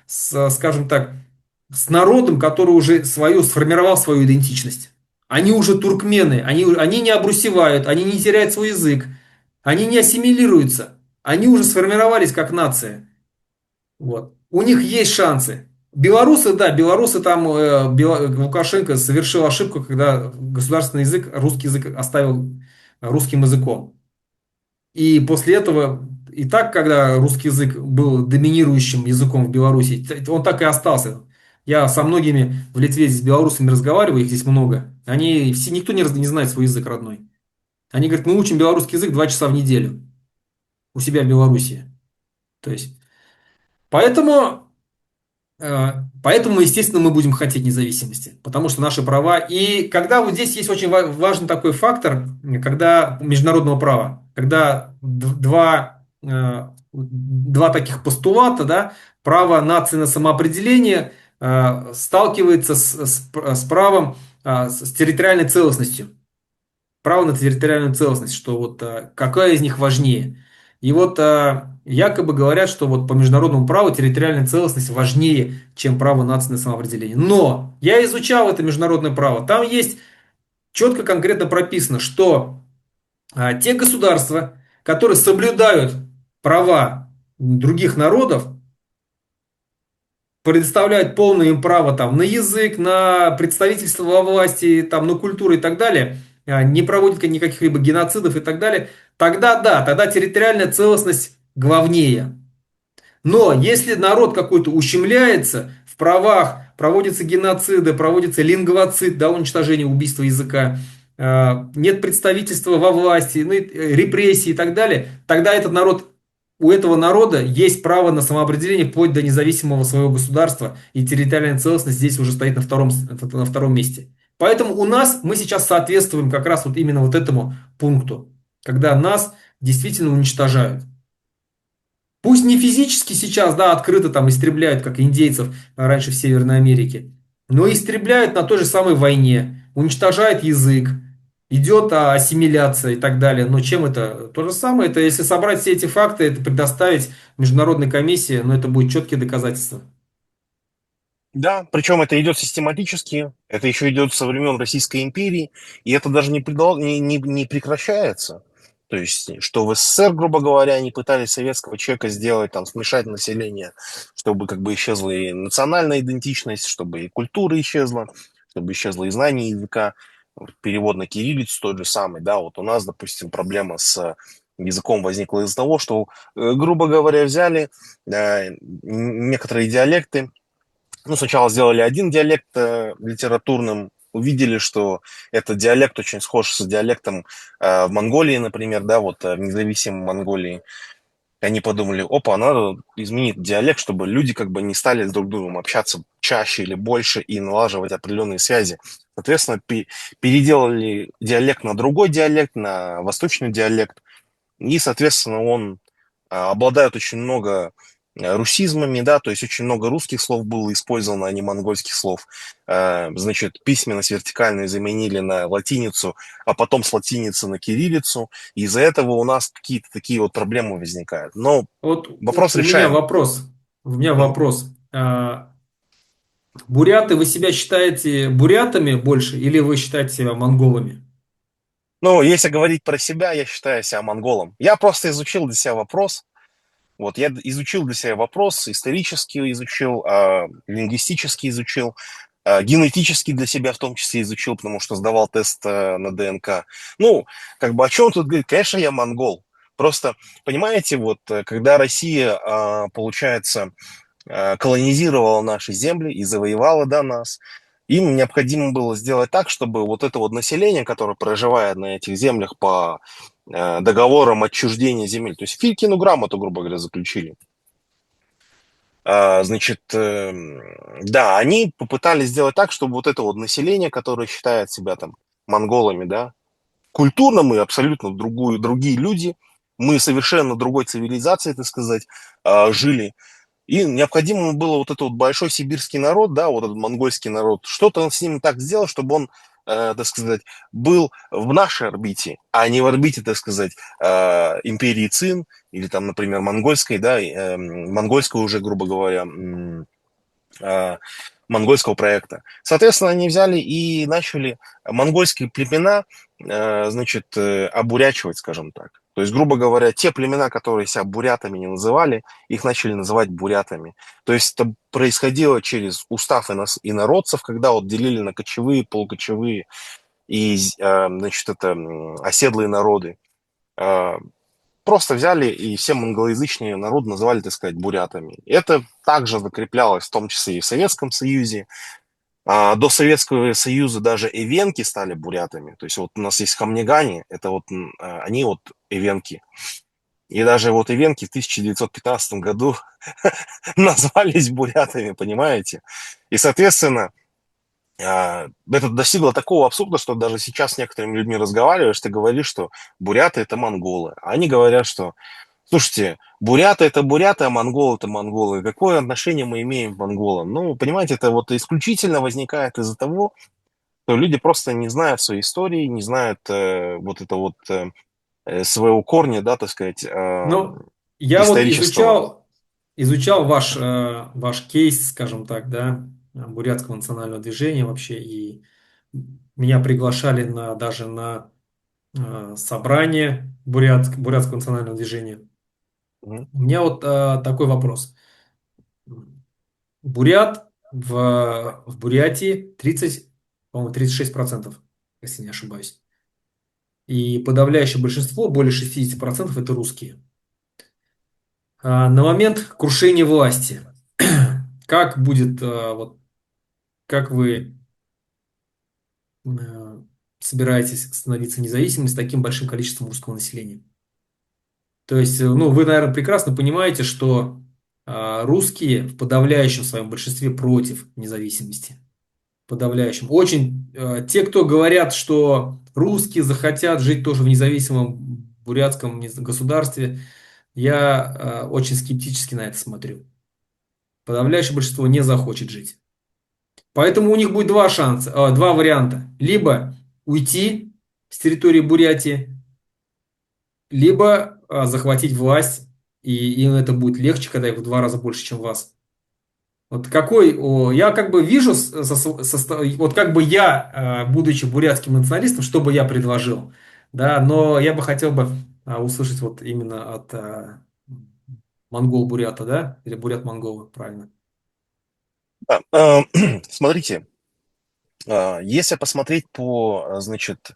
скажем так, с народом, который уже сформировал свою идентичность. Они уже туркмены, они не обрусевают, они не теряют свой язык, они не ассимилируются, они уже сформировались как нация. Вот. У них есть шансы. Белорусы, да, белорусы там, Лукашенко совершил ошибку, когда государственный язык, русский язык оставил русским языком. И после этого, и так, когда русский язык был доминирующим языком в Беларуси, он так и остался. Я со многими в Литве с белорусами разговариваю, их здесь много. Никто не знает свой язык родной. Они говорят, мы учим белорусский язык 2 часа в неделю у себя в Беларуси. То есть, поэтому поэтому, естественно, мы будем хотеть независимости, потому что наши права. И когда вот здесь есть очень важный такой фактор, когда международного права, когда два таких постулата, да, право нации на самоопределение сталкивается с правом, с территориальной целостностью. Право на территориальную целостность, что вот какая из них важнее. И вот якобы говорят, что вот по международному праву территориальная целостность важнее, чем право нации на самоопределение. Но я изучал это международное право. Там есть четко конкретно прописано, что те государства, которые соблюдают права других народов, предоставляют полное им право там, на язык, на представительство во власти, там, на культуру и так далее, не проводят никаких либо геноцидов и так далее, тогда да, тогда территориальная целостность главнее. Но если народ какой-то ущемляется в правах, проводятся геноциды, проводится лингвоцид, да, уничтожение, убийство языка, нет представительства во власти, ну, репрессии и так далее, тогда у этого народа есть право на самоопределение вплоть до независимого своего государства, и территориальная целостность здесь уже стоит на втором месте. Поэтому мы сейчас соответствуем как раз вот именно вот этому пункту, когда нас действительно уничтожают. Пусть не физически сейчас, да, открыто там истребляют, как индейцев раньше в Северной Америке, но истребляют на той же самой войне, уничтожают язык, идет ассимиляция и так далее. Но чем это? То же самое, это если собрать все эти факты, это предоставить международной комиссии, но это будет четкие доказательства. Да, причем это идет систематически, это еще идет со времен Российской империи, и это даже не прекращается. То есть, что в СССР, грубо говоря, они пытались советского человека сделать, там, смешать население, чтобы как бы исчезла и национальная идентичность, чтобы и культура исчезла, чтобы исчезло и знание языка. Вот перевод на кириллицу тот же самый, да, вот у нас, допустим, проблема с языком возникла из-за того, что, грубо говоря, взяли некоторые диалекты, ну, сначала сделали один диалект литературным, увидели, что этот диалект очень схож с диалектом в Монголии, например, да, вот в независимой Монголии. Они подумали, опа, надо изменить диалект, чтобы люди как бы не стали друг с другом общаться чаще или больше и налаживать определенные связи. Соответственно, переделали диалект на другой диалект, на восточный диалект, и, соответственно, он обладает очень много русизмами, да, то есть очень много русских слов было использовано, а не монгольских слов. Значит, письменность вертикальную заменили на латиницу, а потом с латиницы на кириллицу. И из-за этого у нас какие-то такие вот проблемы возникают. Но Вот вопрос у меня решаем. вопрос. У меня Мгм. вопрос. Буряты, вы себя считаете бурятами больше или вы считаете себя монголами? Ну, если говорить про себя, я считаю себя монголом. Я просто изучил для себя вопрос. Вот я изучил для себя вопрос, исторически изучил, лингвистически изучил, генетически для себя в том числе изучил, потому что сдавал тест на ДНК. Ну, как бы о чем тут говорить? Конечно, я монгол. Просто, понимаете, вот когда Россия, получается, колонизировала наши земли и завоевала, да, нас, им необходимо было сделать так, чтобы вот это вот население, которое проживает на этих землях по договорам отчуждения земель, то есть Филькину грамоту, грубо говоря, заключили. Значит, да, они попытались сделать так, чтобы вот это вот население, которое считает себя там монголами, да, культурно мы абсолютно другие люди, мы совершенно другой цивилизации, так сказать, жили. И необходимо было вот этот вот большой сибирский народ, да, вот этот монгольский народ, что-то с ним так сделать, чтобы он, так сказать, был в нашей орбите, а не в орбите, так сказать, империи Цин или там, например, монгольской, да, монгольской уже, грубо говоря, э, монгольского проекта. Соответственно, они взяли и начали монгольские племена, значит, обурячивать, скажем так. То есть, грубо говоря, те племена, которые себя бурятами не называли, их начали называть бурятами. То есть это происходило через устав инородцев, когда вот делили на кочевые, полукочевые и, значит, это оседлые народы. Э, Просто взяли и все монголоязычные народы называли, так сказать, бурятами. Это также закреплялось в том числе и в Советском Союзе. До Советского Союза даже эвенки стали бурятами. То есть вот у нас есть хамнегане, это вот они вот эвенки. И даже вот эвенки в 1915 году назвались бурятами, понимаете? И, соответственно, это достигло такого абсурда, что даже сейчас с некоторыми людьми разговариваешь, ты говоришь, что буряты это монголы. А они говорят, что слушайте, буряты, а монголы это монголы. Какое отношение мы имеем к монголам? Ну, понимаете, это вот исключительно возникает из-за того, что люди просто не знают своей истории, не знают вот это вот своего корня, да, так сказать, Ну, я вот исторического. изучал ваш кейс, скажем так, да, бурятского национального движения вообще, и меня приглашали даже на собрание бурятского национального движения. Мгм. У меня вот такой вопрос. Бурят в Бурятии 30, по-моему, 36%, если не ошибаюсь. И подавляющее большинство, более 60%, это русские. На момент крушения власти, как будет, вот, как вы э, собираетесь становиться независимым с таким большим количеством русского населения? То есть, ну, вы, наверное, прекрасно понимаете, что русские в подавляющем своем большинстве против независимости. Подавляющем. Очень те, кто говорят, что русские захотят жить тоже в независимом бурятском государстве, я очень скептически на это смотрю. Подавляющее большинство не захочет жить. Поэтому у них будет два варианта. Либо уйти с территории Бурятии, либо захватить власть, и им это будет легче, когда их в два раза больше, чем вас. Вот я как бы вижу, вот как бы я, будучи бурятским националистом, что бы я предложил, да, но я бы хотел бы услышать вот именно от монгол-бурята, да, или бурят-монгола, правильно. Да, смотрите, если посмотреть по, значит,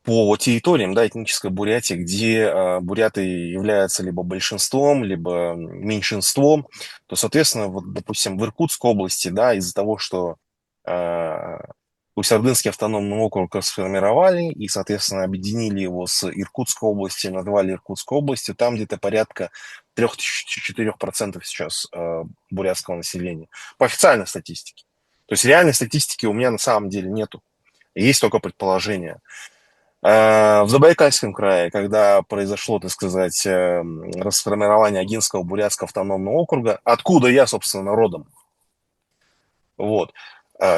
по территориям, да, этнической Бурятии, где буряты являются либо большинством, либо меньшинством, то, соответственно, вот, допустим, в Иркутской области, да, из-за того, что э, Усть-Ордынский автономный округ сформировали и, соответственно, объединили его с Иркутской областью, назвали Иркутской областью, там где-то порядка 3-4% сейчас бурятского населения, по официальной статистике. То есть реальной статистики у меня на самом деле нету. Есть только предположения. В Забайкальском крае, когда произошло, так сказать, расформирование Агинского бурятского автономного округа, откуда я, собственно, родом, вот,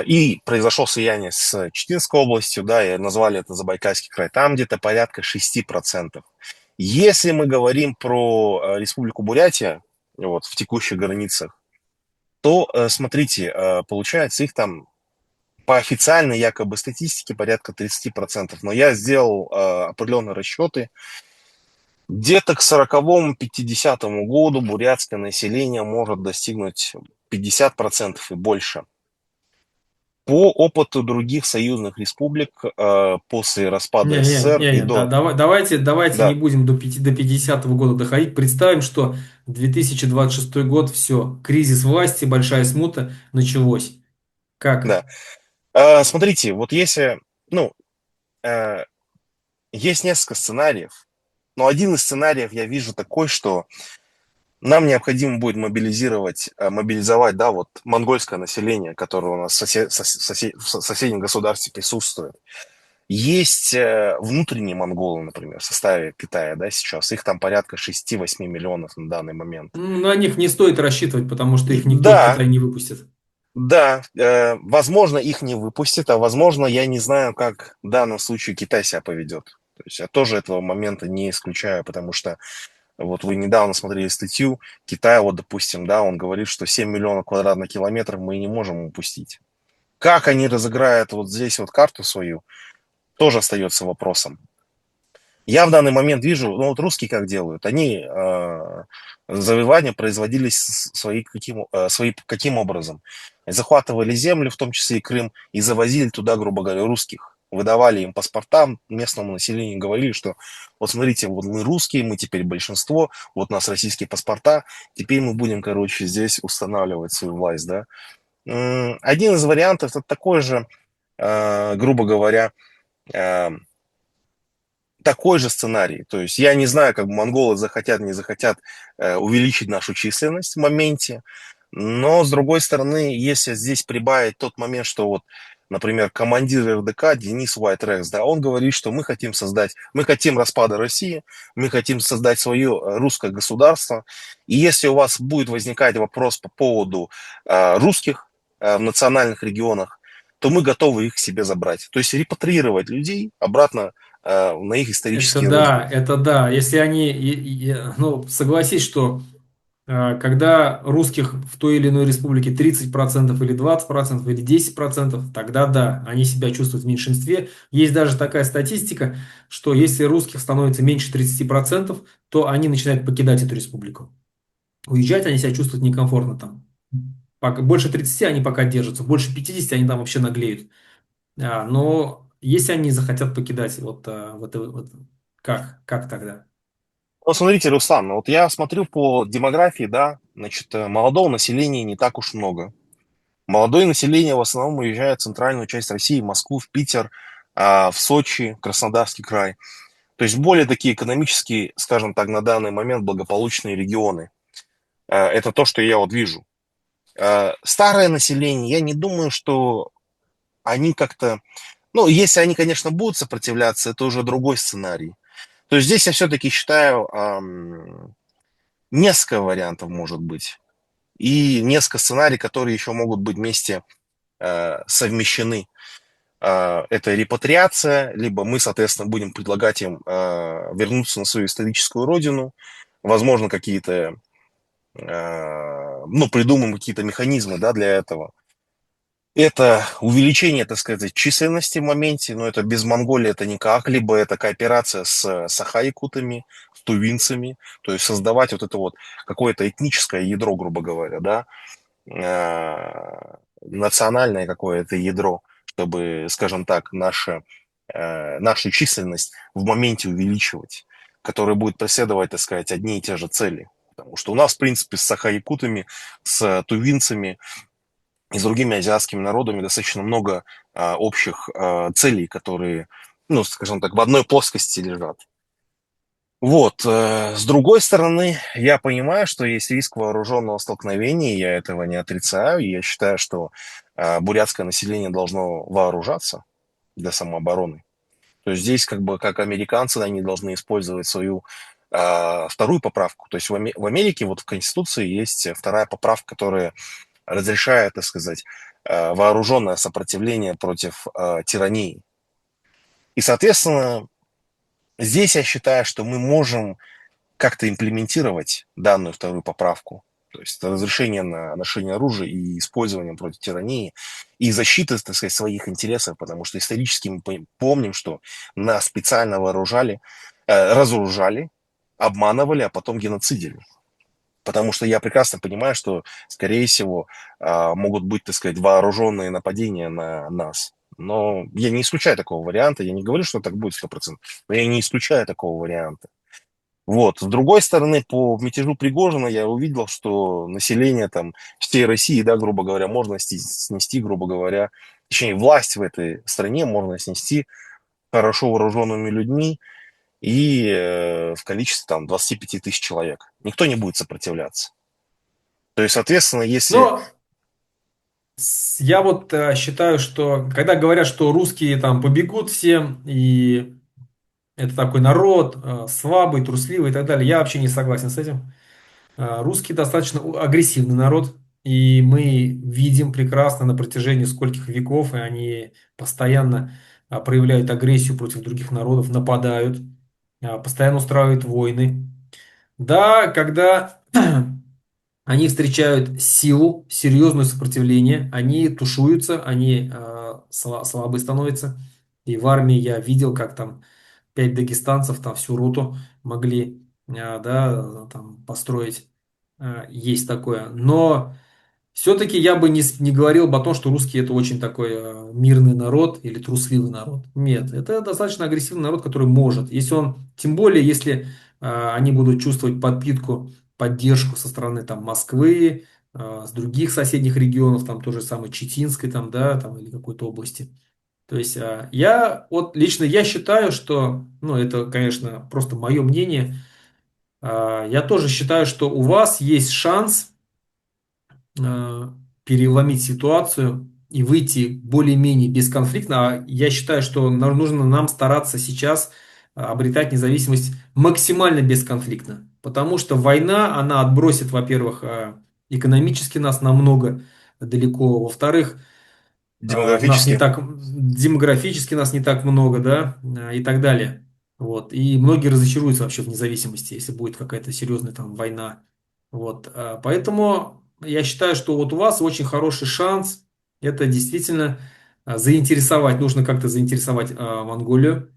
и произошло слияние с Читинской областью, да, и назвали это Забайкальский край, там где-то порядка 6%. Если мы говорим про Республику Бурятия, вот, в текущих границах, то, смотрите, получается, их там по официальной якобы статистике порядка 30%. Но я сделал определенные расчеты. Где-то к 40-50 году бурятское население может достигнуть 50% и больше. По опыту других союзных республик после распада СССР и Не, да, до... давайте не Да, будем до 50-го года доходить. Представим, что 2026 год, все, кризис власти, большая смута, началось. Как? да. Смотрите, вот если... Ну, э, есть несколько сценариев, но один из сценариев я вижу такой, что нам необходимо будет мобилизовать, да, вот монгольское население, которое у нас в соседнем государстве присутствует. Есть внутренние монголы, например, в составе Китая, да, сейчас. Их там порядка 6-8 миллионов на данный момент. На них не стоит рассчитывать, потому что их никто в Да, Китай не выпустит. да, возможно, их не выпустят, а возможно, я не знаю, как в данном случае Китай себя поведет. То есть я тоже этого момента не исключаю, потому что вот вы недавно смотрели статью, Китай, вот, допустим, да, он говорит, что 7 миллионов квадратных километров мы не можем упустить. Как они разыграют вот здесь вот карту свою, тоже остается вопросом. Я в данный момент вижу, ну вот русские как делают, они завоевания производились свои каким образом? Захватывали землю, в том числе и Крым, и завозили туда, грубо говоря, русских. Выдавали им паспорта местному населению, говорили, что вот смотрите, вот мы русские, мы теперь большинство, вот у нас российские паспорта, теперь мы будем, короче, здесь устанавливать свою власть, да. Один из вариантов это такой же, грубо говоря, э, такой же сценарий. То есть я не знаю, как монголы захотят, не захотят увеличить нашу численность в моменте, но с другой стороны, если здесь прибавить тот момент, что вот, например, командир РДК Денис Уайт-Рекс, да, он говорит, что мы хотим распада России, мы хотим создать свое русское государство, и если у вас будет возникать вопрос по поводу русских в национальных регионах, то мы готовы их к себе забрать. То есть репатриировать людей обратно на их исторические родины. Это да. Если они, ну, согласись, что когда русских в той или иной республике 30% или 20% или 10%, тогда да, они себя чувствуют в меньшинстве. Есть даже такая статистика, что если русских становится меньше 30%, то они начинают покидать эту республику. Уезжать они себя чувствуют некомфортно там. Больше 30 они пока держатся, больше 50 они там вообще наглеют. Но если они захотят покидать, как тогда? Ну, смотрите, Руслан, вот я смотрю по демографии, да, значит, молодого населения не так уж много. Молодое население в основном уезжает в центральную часть России, в Москву, в Питер, в Сочи, Краснодарский край. То есть более такие экономически, скажем так, на данный момент благополучные регионы. Это то, что я вот вижу. Старое население, я не думаю, что они как-то... Ну, если они, конечно, будут сопротивляться, это уже другой сценарий. То есть здесь я все-таки считаю, несколько вариантов может быть. И несколько сценариев, которые еще могут быть вместе совмещены. Это репатриация, либо мы, соответственно, будем предлагать им вернуться на свою историческую родину, возможно, какие-то, ну, придумаем какие-то механизмы, да, для этого. Это увеличение, так сказать, численности в моменте, но это без Монголии это никак, либо это кооперация с саха-якутами, с тувинцами, то есть создавать вот это вот какое-то этническое ядро, грубо говоря, да, национальное какое-то ядро, чтобы, скажем так, нашу численность в моменте увеличивать, которая будет преследовать, так сказать, одни и те же цели. Потому что у нас, в принципе, с саха-якутами, с тувинцами и с другими азиатскими народами достаточно много общих целей, которые, ну, скажем так, в одной плоскости лежат. Вот. С другой стороны, я понимаю, что есть риск вооруженного столкновения, я этого не отрицаю, и я считаю, что бурятское население должно вооружаться для самообороны. То есть здесь как бы как американцы, они должны использовать свою вторую поправку. То есть в Америке вот в Конституции есть вторая поправка, которая разрешает, так сказать, вооруженное сопротивление против тирании. И, соответственно, здесь я считаю, что мы можем как-то имплементировать данную вторую поправку, то есть разрешение на ношение оружия и использование против тирании и защиты, так сказать, своих интересов, потому что исторически мы помним, что нас специально вооружали, разоружали, обманывали, а потом геноцидили. Потому что я прекрасно понимаю, что, скорее всего, могут быть, так сказать, вооруженные нападения на нас. Но я не исключаю такого варианта. Я не говорю, что так будет 100%, но я не исключаю такого варианта. Вот. С другой стороны, по мятежу Пригожина я увидел, что население там всей России, да, грубо говоря, можно снести, грубо говоря, точнее, власть в этой стране можно снести хорошо вооруженными людьми и в количестве там 25 тысяч человек. Никто не будет сопротивляться. То есть, соответственно, если Но я вот считаю, что когда говорят, что русские там побегут все, и это такой народ слабый, трусливый и так далее, я вообще не согласен с этим. Русский достаточно агрессивный народ, и мы видим прекрасно на протяжении скольких веков, и они постоянно проявляют агрессию против других народов, нападают, постоянно устраивают войны. Да, когда они встречают силу, серьезное сопротивление, они тушуются, они слабые становятся. И в армии я видел, как там 5 дагестанцев там всю роту могли да, там построить. Есть такое. Но все-таки я бы не говорил бы о том, что русские это очень такой мирный народ или трусливый народ. Нет, это достаточно агрессивный народ, который может. Если он, тем более, если они будут чувствовать подпитку, поддержку со стороны там Москвы, с других соседних регионов, там тоже самой Читинской, там, да, там или какой-то области. То есть я вот лично я считаю, что, ну это, конечно, просто мое мнение. Я тоже считаю, что у вас есть шанс э, переломить ситуацию и выйти более-менее бесконфликтно. А я считаю, что нужно нам стараться сейчас обретать независимость максимально бесконфликтно. Потому что война, она отбросит, во-первых, экономически нас намного далеко. Во-вторых, нас не демографически, так, демографически нас не так много, да, и так далее. Вот. И многие разочаруются вообще в независимости, если будет какая-то серьезная там война. Вот. Поэтому я считаю, что вот у вас очень хороший шанс это действительно заинтересовать, нужно как-то заинтересовать Монголию,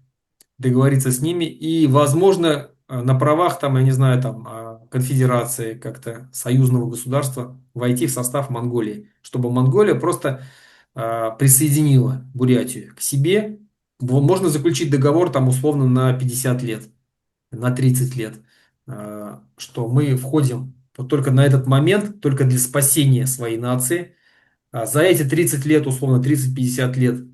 договориться с ними и, возможно, на правах там, я не знаю, там конфедерации, как-то союзного государства войти в состав Монголии, чтобы Монголия просто присоединила Бурятию к себе. Можно заключить договор там условно на 50 лет, на 30 лет, что мы входим вот только на этот момент, только для спасения своей нации. За эти 30 лет, условно 30-50 лет,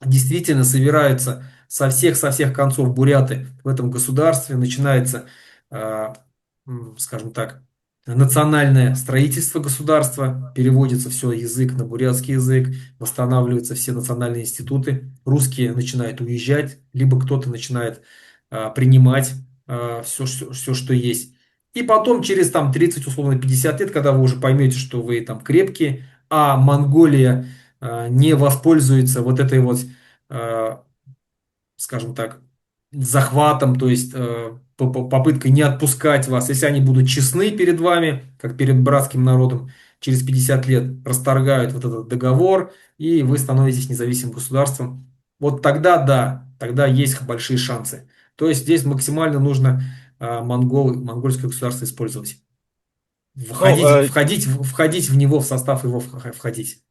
действительно собираются со всех концов буряты в этом государстве, начинается, э, скажем так, национальное строительство государства, переводится все язык на бурятский язык, восстанавливаются все национальные институты, русские начинают уезжать, либо кто-то начинает принимать все, что есть. И потом через там 30, условно 50 лет, когда вы уже поймете, что вы там крепкие, а Монголия не воспользуется вот этой вот э, скажем так, захватом, то есть попыткой не отпускать вас, если они будут честны перед вами, как перед братским народом, через 50 лет расторгают вот этот договор, и вы становитесь независимым государством, вот тогда да, тогда есть большие шансы. То есть здесь максимально нужно монгольское государство использовать. ну, Входить в него, в состав его входить.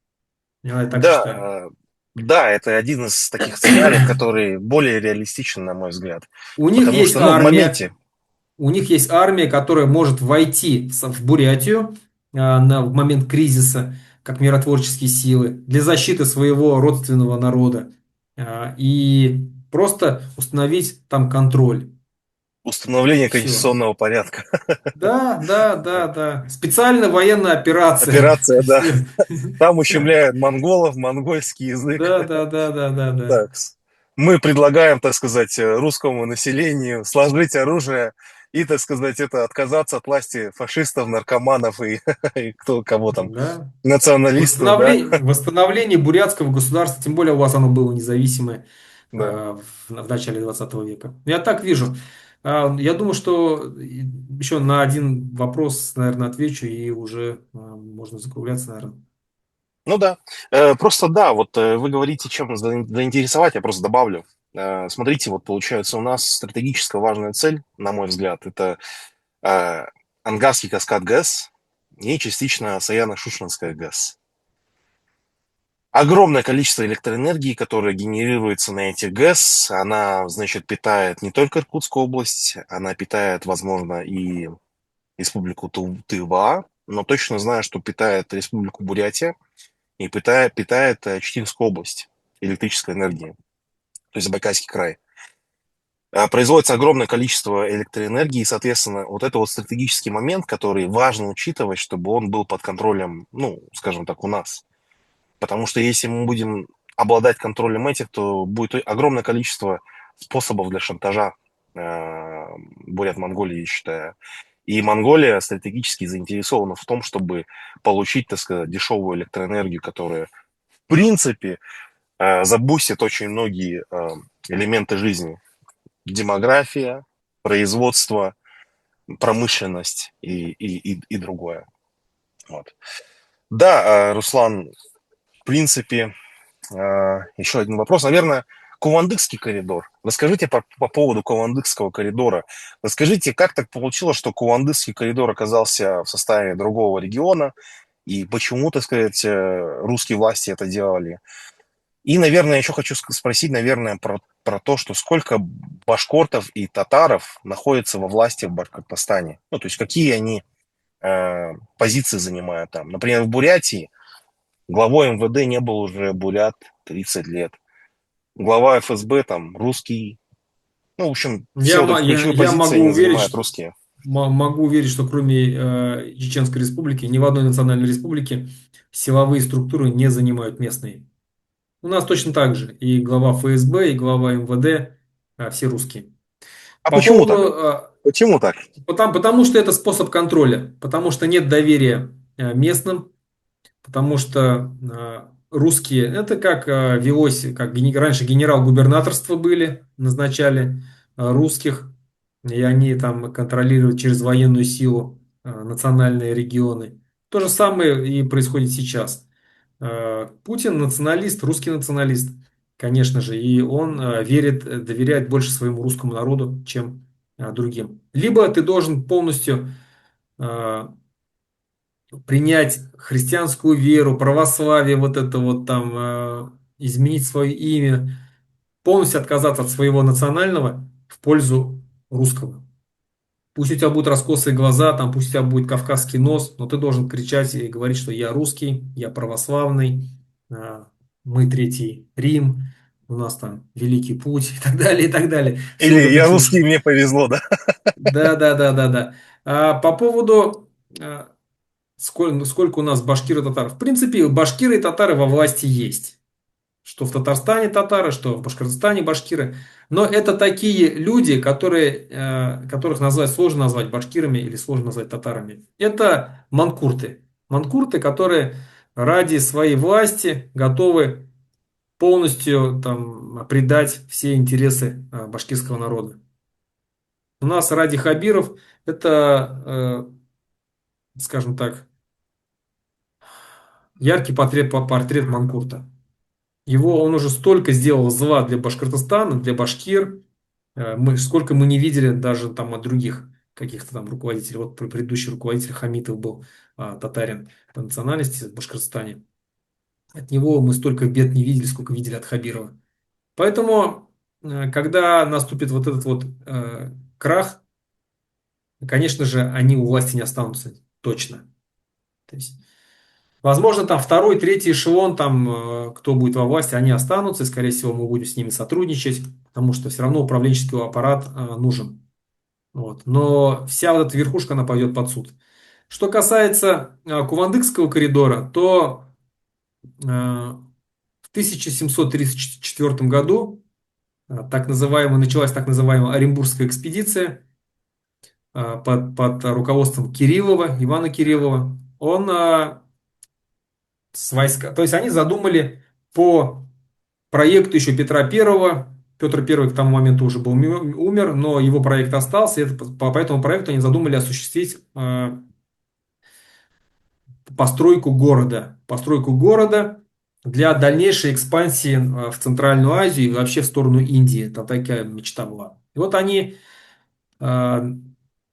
Я так да, считаю. да, это один из таких сценариев, который более реалистичен, на мой взгляд. У них Потому есть что, ну, в армия, моменте, У них есть армия, которая может войти в Бурятию в момент кризиса, как миротворческие силы, для защиты своего родственного народа и просто установить там контроль. установление Все. конституционного порядка. Да, да, да, да. Специальная военная операция. Операция, да. Все. Там ущемляют монголов, монгольский язык. Да, да, да, да, да, да. Так. мы предлагаем, так сказать, русскому населению сложить оружие и, так сказать, это отказаться от власти фашистов, наркоманов и, и кто кого там, Да. националистов, да? Восстановление бурятского государства, тем более у вас оно было независимое Да. в начале 20 века. Я так вижу. Я думаю, что еще на один вопрос, наверное, отвечу, и уже можно закругляться, наверное. Ну да. Просто да, вот вы говорите, чем заинтересовать, я просто добавлю. Смотрите, вот получается у нас стратегически важная цель, на мой взгляд, это э, Ангарский каскад ГЭС и частично Саяно-Шушенская ГЭС. Огромное количество электроэнергии, которое генерируется на этих ГЭС, она, значит, питает не только Иркутскую область, она питает, возможно, и республику Тыва, но точно знаю, что питает республику Бурятия и питает Читинскую область электрической энергией, то есть Забайкальский край. Производится огромное количество электроэнергии, и, соответственно, вот это вот стратегический момент, который важно учитывать, чтобы он был под контролем, ну, скажем так, у нас. Потому что если мы будем обладать контролем этих, то будет огромное количество способов для шантажа Бурят-Монголии, я считаю. И Монголия стратегически заинтересована в том, чтобы получить, так сказать, дешевую электроэнергию, которая, в принципе, забустит очень многие элементы жизни. Демография, производство, промышленность и другое. Вот. Да, Руслан, в принципе, еще один вопрос. Наверное, Кувандыкский коридор. Расскажите по поводу Кувандыкского коридора. Расскажите, как так получилось, что Кувандыкский коридор оказался в составе другого региона, и почему, так сказать, русские власти это делали? И, наверное, еще хочу спросить, наверное, про то, что сколько башкортов и татаров находятся во власти в Башкортостане. Ну, то есть какие они позиции занимают там. Например, в Бурятии главой МВД не был уже бурят 30 лет. Глава ФСБ там русский. Ну, в общем, все вот эти ключевые Я позиции могу они уверить, занимают русские. могу уверить, что кроме Чеченской Республики, ни в одной национальной республике силовые структуры не занимают местные. У нас точно так же. И глава ФСБ, и глава МВД, все русские. А По почему так? поводу, Почему так? потому что это способ контроля, потому что нет доверия местным, потому что русские, это как велось, как раньше генерал-губернаторство были, назначали русских, и они там контролируют через военную силу национальные регионы. То же самое и происходит сейчас. Путин националист, русский националист, конечно же, и он верит, доверяет больше своему русскому народу, чем другим. Либо ты должен полностью э, принять христианскую веру, православие, вот это вот там, изменить свое имя, полностью отказаться от своего национального в пользу русского. Пусть у тебя будут раскосые глаза, там, пусть у тебя будет кавказский нос, но ты должен кричать и говорить, что я русский, я православный, мы Третий Рим, у нас там Великий Путь и так далее, и так далее. Всю вот Или эту я чушь. русский, мне повезло, да? Да, да, да, да, да. По поводу сколько у нас башкир и татар. В принципе, башкиры и татары во власти есть. Что в Татарстане татары, что в Башкортостане башкиры. Но это такие люди, которых назвать сложно назвать башкирами или сложно назвать татарами. Это манкурты. Манкурты, которые ради своей власти готовы полностью там, предать все интересы башкирского народа. У нас ради Хабиров это, скажем так, яркий портрет Манкурта. Он уже столько сделал зла для Башкортостана, для башкир, сколько мы не видели даже там от других каких-то там руководителей. Вот предыдущий руководитель Хамитов был татарин по национальности в Башкортостане. От него мы столько бед не видели, сколько видели от Хабирова. Поэтому, когда наступит вот этот вот крах, конечно же, они у власти не останутся точно. То есть возможно, там второй, третий эшелон, там, кто будет во власти, они останутся, и, скорее всего, мы будем с ними сотрудничать, потому что все равно управленческий аппарат нужен. Вот. Но вся вот эта верхушка, она пойдет под суд. Что касается Кувандыкского коридора, то в 1734 году началась так называемая Оренбургская экспедиция под руководством Кириллова, Ивана Кириллова. Он с войска, то есть они задумали по проекту еще Петра Первого. Петр Первый к тому моменту уже был умер, но его проект остался. И по этому проекту они задумали осуществить постройку города для дальнейшей экспансии в Центральную Азию и вообще в сторону Индии. Там такая мечта была. И вот они э,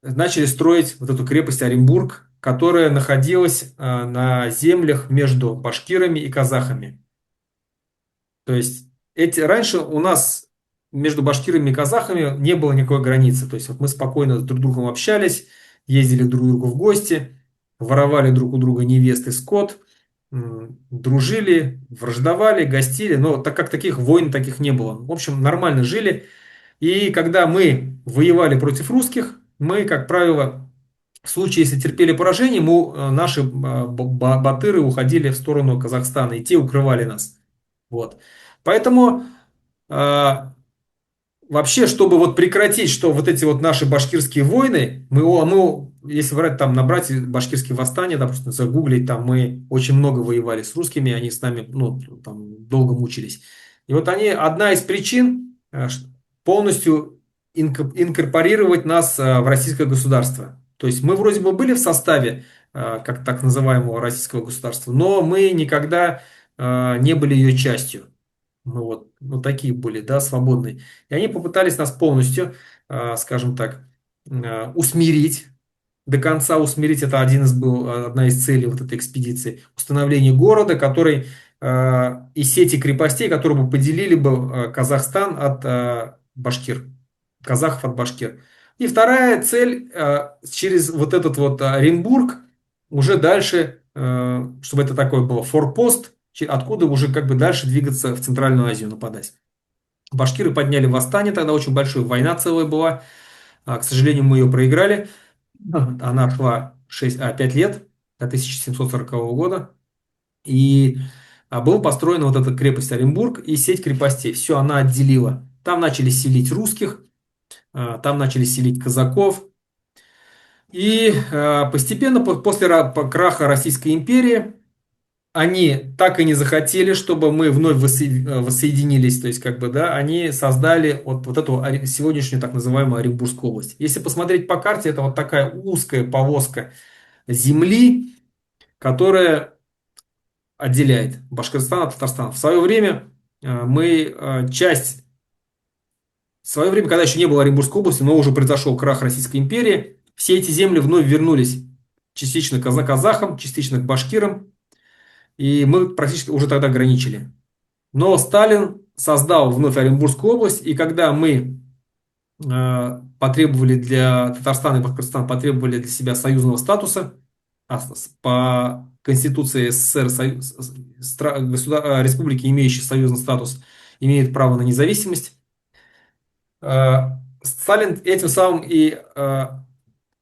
начали строить вот эту крепость Оренбург, которая находилась на землях между башкирами и казахами. То есть раньше у нас между башкирами и казахами не было никакой границы. То есть вот мы спокойно друг с другом общались, ездили друг к другу в гости, воровали друг у друга невест и скот, дружили, враждовали, гостили. Но так как таких войн таких не было. В общем, нормально жили. И когда мы воевали против русских, мы, как правило, в случае, если терпели поражение, наши батыры уходили в сторону Казахстана, и те укрывали нас. Вот. Поэтому вообще, чтобы вот прекратить, что вот эти вот наши башкирские войны, если брать там, набрать башкирские восстания, допустим, загуглить, там мы очень много воевали с русскими, они с нами, ну, там, долго мучились. И вот одна из причин полностью инкорпорировать нас в российское государство. То есть мы вроде бы были в составе, как так называемого российского государства, но мы никогда не были ее частью. Ну вот, ну такие были, да, свободные. И они попытались нас полностью, скажем так, усмирить, до конца усмирить. Это одна из целей вот этой экспедиции. Установление города, который и сети крепостей, которые бы поделили бы Казахстан от башкир, казахов от башкир. И вторая цель, через вот этот вот Оренбург, уже дальше, чтобы это такое было форпост, откуда уже как бы дальше двигаться в Центральную Азию нападать. Башкиры подняли восстание, тогда очень большая война целая была. К сожалению, мы ее проиграли. Она шла 5 лет, до 1740 года. И была построена вот эта крепость Оренбург и сеть крепостей. Все, она отделила. Там начали селить русских, там начали селить казаков. И постепенно, после краха Российской империи, они так и не захотели, чтобы мы вновь воссоединились, то есть как бы, да, они создали вот эту сегодняшнюю так называемую Оренбургскую область. Если посмотреть по карте, это вот такая узкая повозка земли, которая отделяет Башкортостан от Татарстана. В свое время, когда еще не было Оренбургской области, но уже произошел крах Российской империи, все эти земли вновь вернулись частично казахам, частично к башкирам, и мы практически уже тогда граничили. Но Сталин создал вновь Оренбургскую область, и когда мы потребовали для Татарстана и Башкортостана потребовали для себя союзного статуса, по Конституции СССР республики, имеющие союзный статус, имеют право на независимость. Сталин этим самым и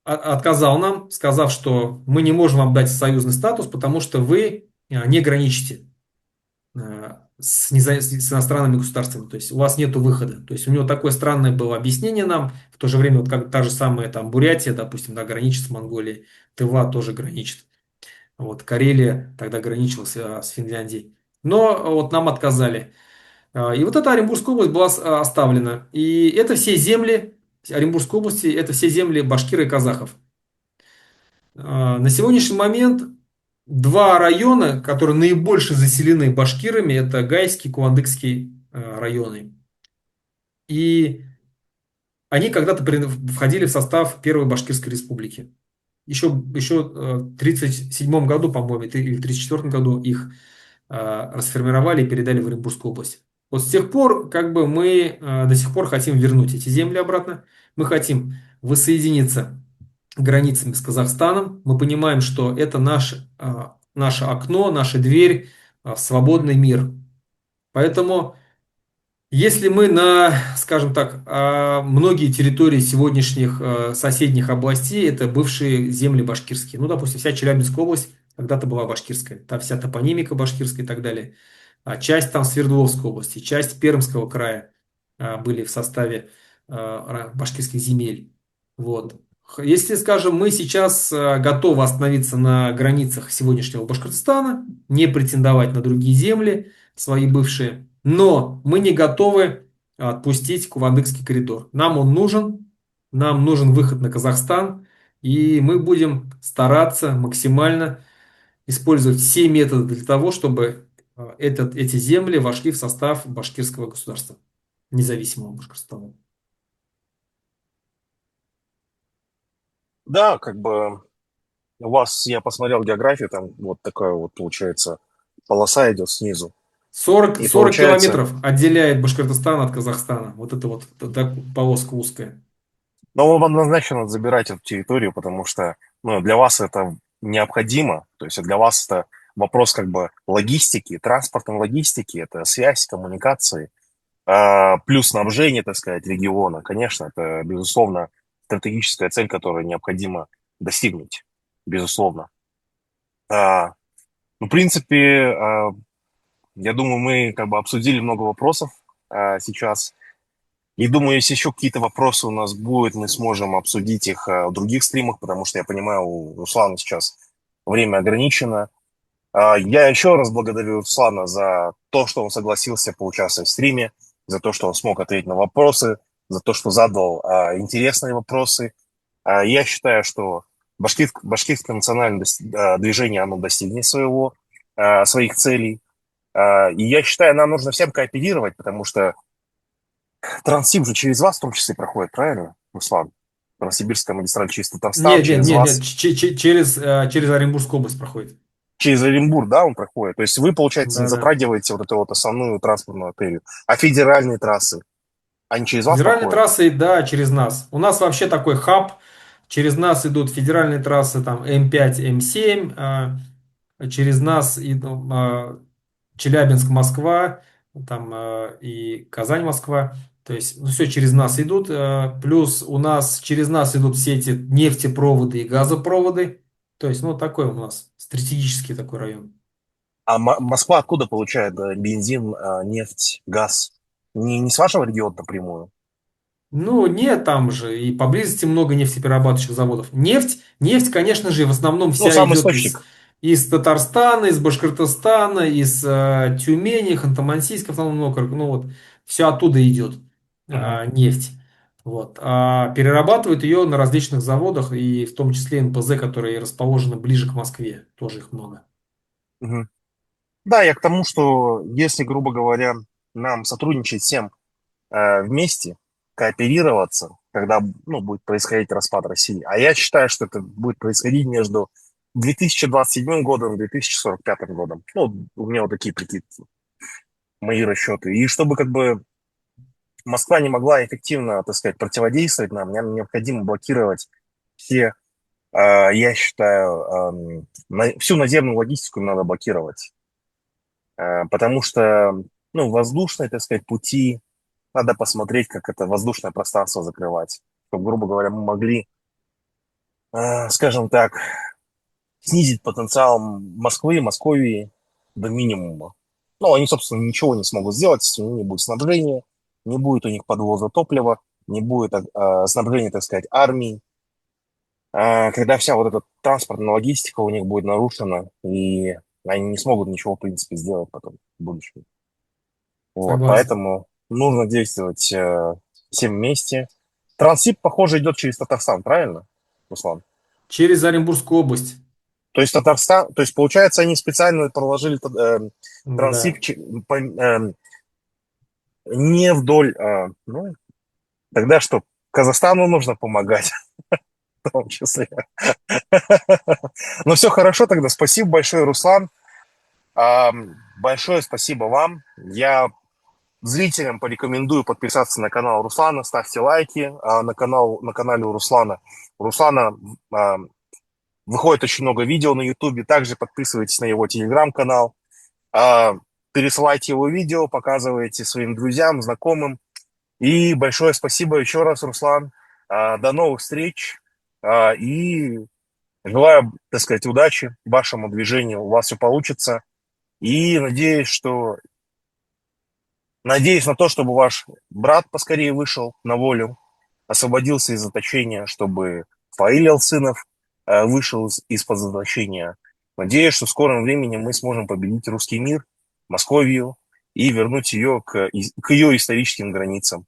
отказал нам, сказав, что мы не можем вам дать союзный статус, потому что вы не граничите с иностранными государствами, то есть у вас нет выхода. То есть у него такое странное было объяснение нам, в то же время вот как та же самая там Бурятия, допустим, да, граничит с Монголией, Тыва тоже граничит. Вот, Карелия тогда граничила с Финляндией. Но вот нам отказали. И вот эта Оренбургская область была оставлена. И это все земли Оренбургской области, это все земли башкир и казахов. На сегодняшний момент два района, которые наибольше заселены башкирами, это Гайский, Куандыкский районы. И они когда-то входили в состав Первой Башкирской республики. Еще в 1937 году, по-моему, или в 1934 году их расформировали и передали в Оренбургскую область. Вот с тех пор, как бы мы до сих пор хотим вернуть эти земли обратно. Мы хотим воссоединиться границами с Казахстаном. Мы понимаем, что это наше окно, наша дверь в свободный мир. Поэтому, если мы скажем так, многие территории сегодняшних соседних областей, это бывшие земли башкирские. Ну, допустим, вся Челябинская область когда-то была башкирская. Там вся топонимика башкирская и так далее. Часть там Свердловской области, часть Пермского края, были в составе башкирских земель. Вот. Если, скажем, мы сейчас готовы остановиться на границах сегодняшнего Башкортостана, не претендовать на другие земли, свои бывшие, но мы не готовы отпустить Кувандыкский коридор. Нам нужен выход на Казахстан, и мы будем стараться максимально использовать все методы для того, чтобы эти земли вошли в состав башкирского государства, независимого Башкортостана. Да, как бы у вас, я посмотрел географию, там вот такая вот получается полоса идет снизу. И 40 получается, километров отделяет Башкортостан от Казахстана. Вот это вот полоска узкая. но вам однозначно надо забирать эту территорию, потому что ну, для вас это необходимо. То есть для вас это вопрос как бы логистики, транспортной логистики, это связь, коммуникации, плюс снабжение, так сказать, региона. Конечно, это, безусловно, стратегическая цель, которую необходимо достигнуть, безусловно. А, ну, в принципе, я думаю, мы как бы обсудили много вопросов сейчас. И думаю, если еще какие-то вопросы у нас будут, мы сможем обсудить их в других стримах, потому что я понимаю, у Руслана сейчас время ограничено. Я еще раз благодарю Руслана за то, что он согласился поучаствовать в стриме, за то, что он смог ответить на вопросы, за то, что задал интересные вопросы. Я считаю, что башкирское национальное движение, оно достигнет своих целей. И я считаю, нам нужно всем кооперировать, потому что Транссиб же через вас в том числе проходит, правильно, Руслан? Транссибирская магистраль через Татарстан, Нет, нет, через нет, нет, вас, через Оренбургскую область проходит. через Оренбург, да, он проходит. То есть вы, получается, не Да, да. затрагиваете вот эту вот основную транспортную артерию. А федеральные трассы, они через вас Федеральные проходят? трассы, да, через нас. У нас вообще такой хаб. Через нас идут федеральные трассы, там М5, М7. Через нас Челябинск-Москва, там и Казань-Москва. То есть, ну, все через нас идут. Плюс у нас через нас идут все эти нефтепроводы и газопроводы. То есть, ну, такой у нас стратегический такой район. А Москва откуда получает бензин, нефть, газ? Не с вашего региона напрямую? Ну, нет, там же и поблизости много нефтеперерабатывающих заводов. Нефть, конечно же, в основном Ну, вся сам идет из, источник. из Татарстана, из Башкортостана, из Тюмени, Ханты-Мансийска, автономного округа. Ну, вот, все оттуда идет Мгм, нефть. Вот. А перерабатывают ее на различных заводах, и в том числе НПЗ, которые расположены ближе к Москве. Тоже их много. мгм. Да, я к тому, что если, грубо говоря, нам сотрудничать всем вместе, кооперироваться, когда ну, будет происходить распад России. А я считаю, что это будет происходить между 2027 годом и 2045 годом. Ну, у меня вот такие прикидки, мои расчеты. И чтобы как бы Москва не могла эффективно, так сказать, противодействовать нам, нам необходимо блокировать все, я считаю, всю наземную логистику им надо блокировать. Потому что, ну, воздушные, так сказать, пути, надо посмотреть, как это воздушное пространство закрывать, чтобы, грубо говоря, мы могли, скажем так, снизить потенциал Москвы, Московии до минимума. Ну, они, собственно, ничего не смогут сделать, если у них не будет снабжения, не будет у них подвоза топлива, не будет снабжения, так сказать, армии. Когда вся вот эта транспортная логистика у них будет нарушена, и они не смогут ничего, в принципе, сделать потом в будущем. Вот, Согласен. поэтому нужно действовать всем вместе. Транссиб, похоже, идет через Татарстан, правильно, Руслан? Через Оренбургскую область. То есть Татарстан, то есть получается, они специально проложили Транссиб Да. не вдоль, ну, тогда что, Казахстану нужно помогать, в том числе. Ну, все хорошо тогда. Спасибо большое, Руслан. А, Большое спасибо вам. Я зрителям порекомендую подписаться на канал Руслана, ставьте лайки на канале у Руслана. У Руслана а, выходит очень много видео на Ютубе. Также подписывайтесь на его телеграм-канал. А, Пересылайте его видео, показывайте своим друзьям, знакомым. И большое спасибо еще раз, Руслан. До новых встреч. И желаю, так сказать, удачи вашему движению. У вас все получится. И надеюсь, что Надеюсь на то, чтобы ваш брат поскорее вышел на волю, освободился из заточения, чтобы Фаиль Алсынов вышел из-под заточения. Надеюсь, что в скором времени мы сможем победить русский мир, Московию и вернуть ее к ее историческим границам.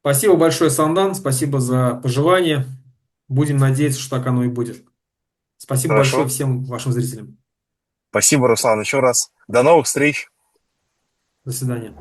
Спасибо большое, Сандан, спасибо за пожелания. Будем надеяться, что так оно и будет. Спасибо большое Хорошо? всем вашим зрителям. Спасибо, Руслан, еще раз. До новых встреч! До свидания.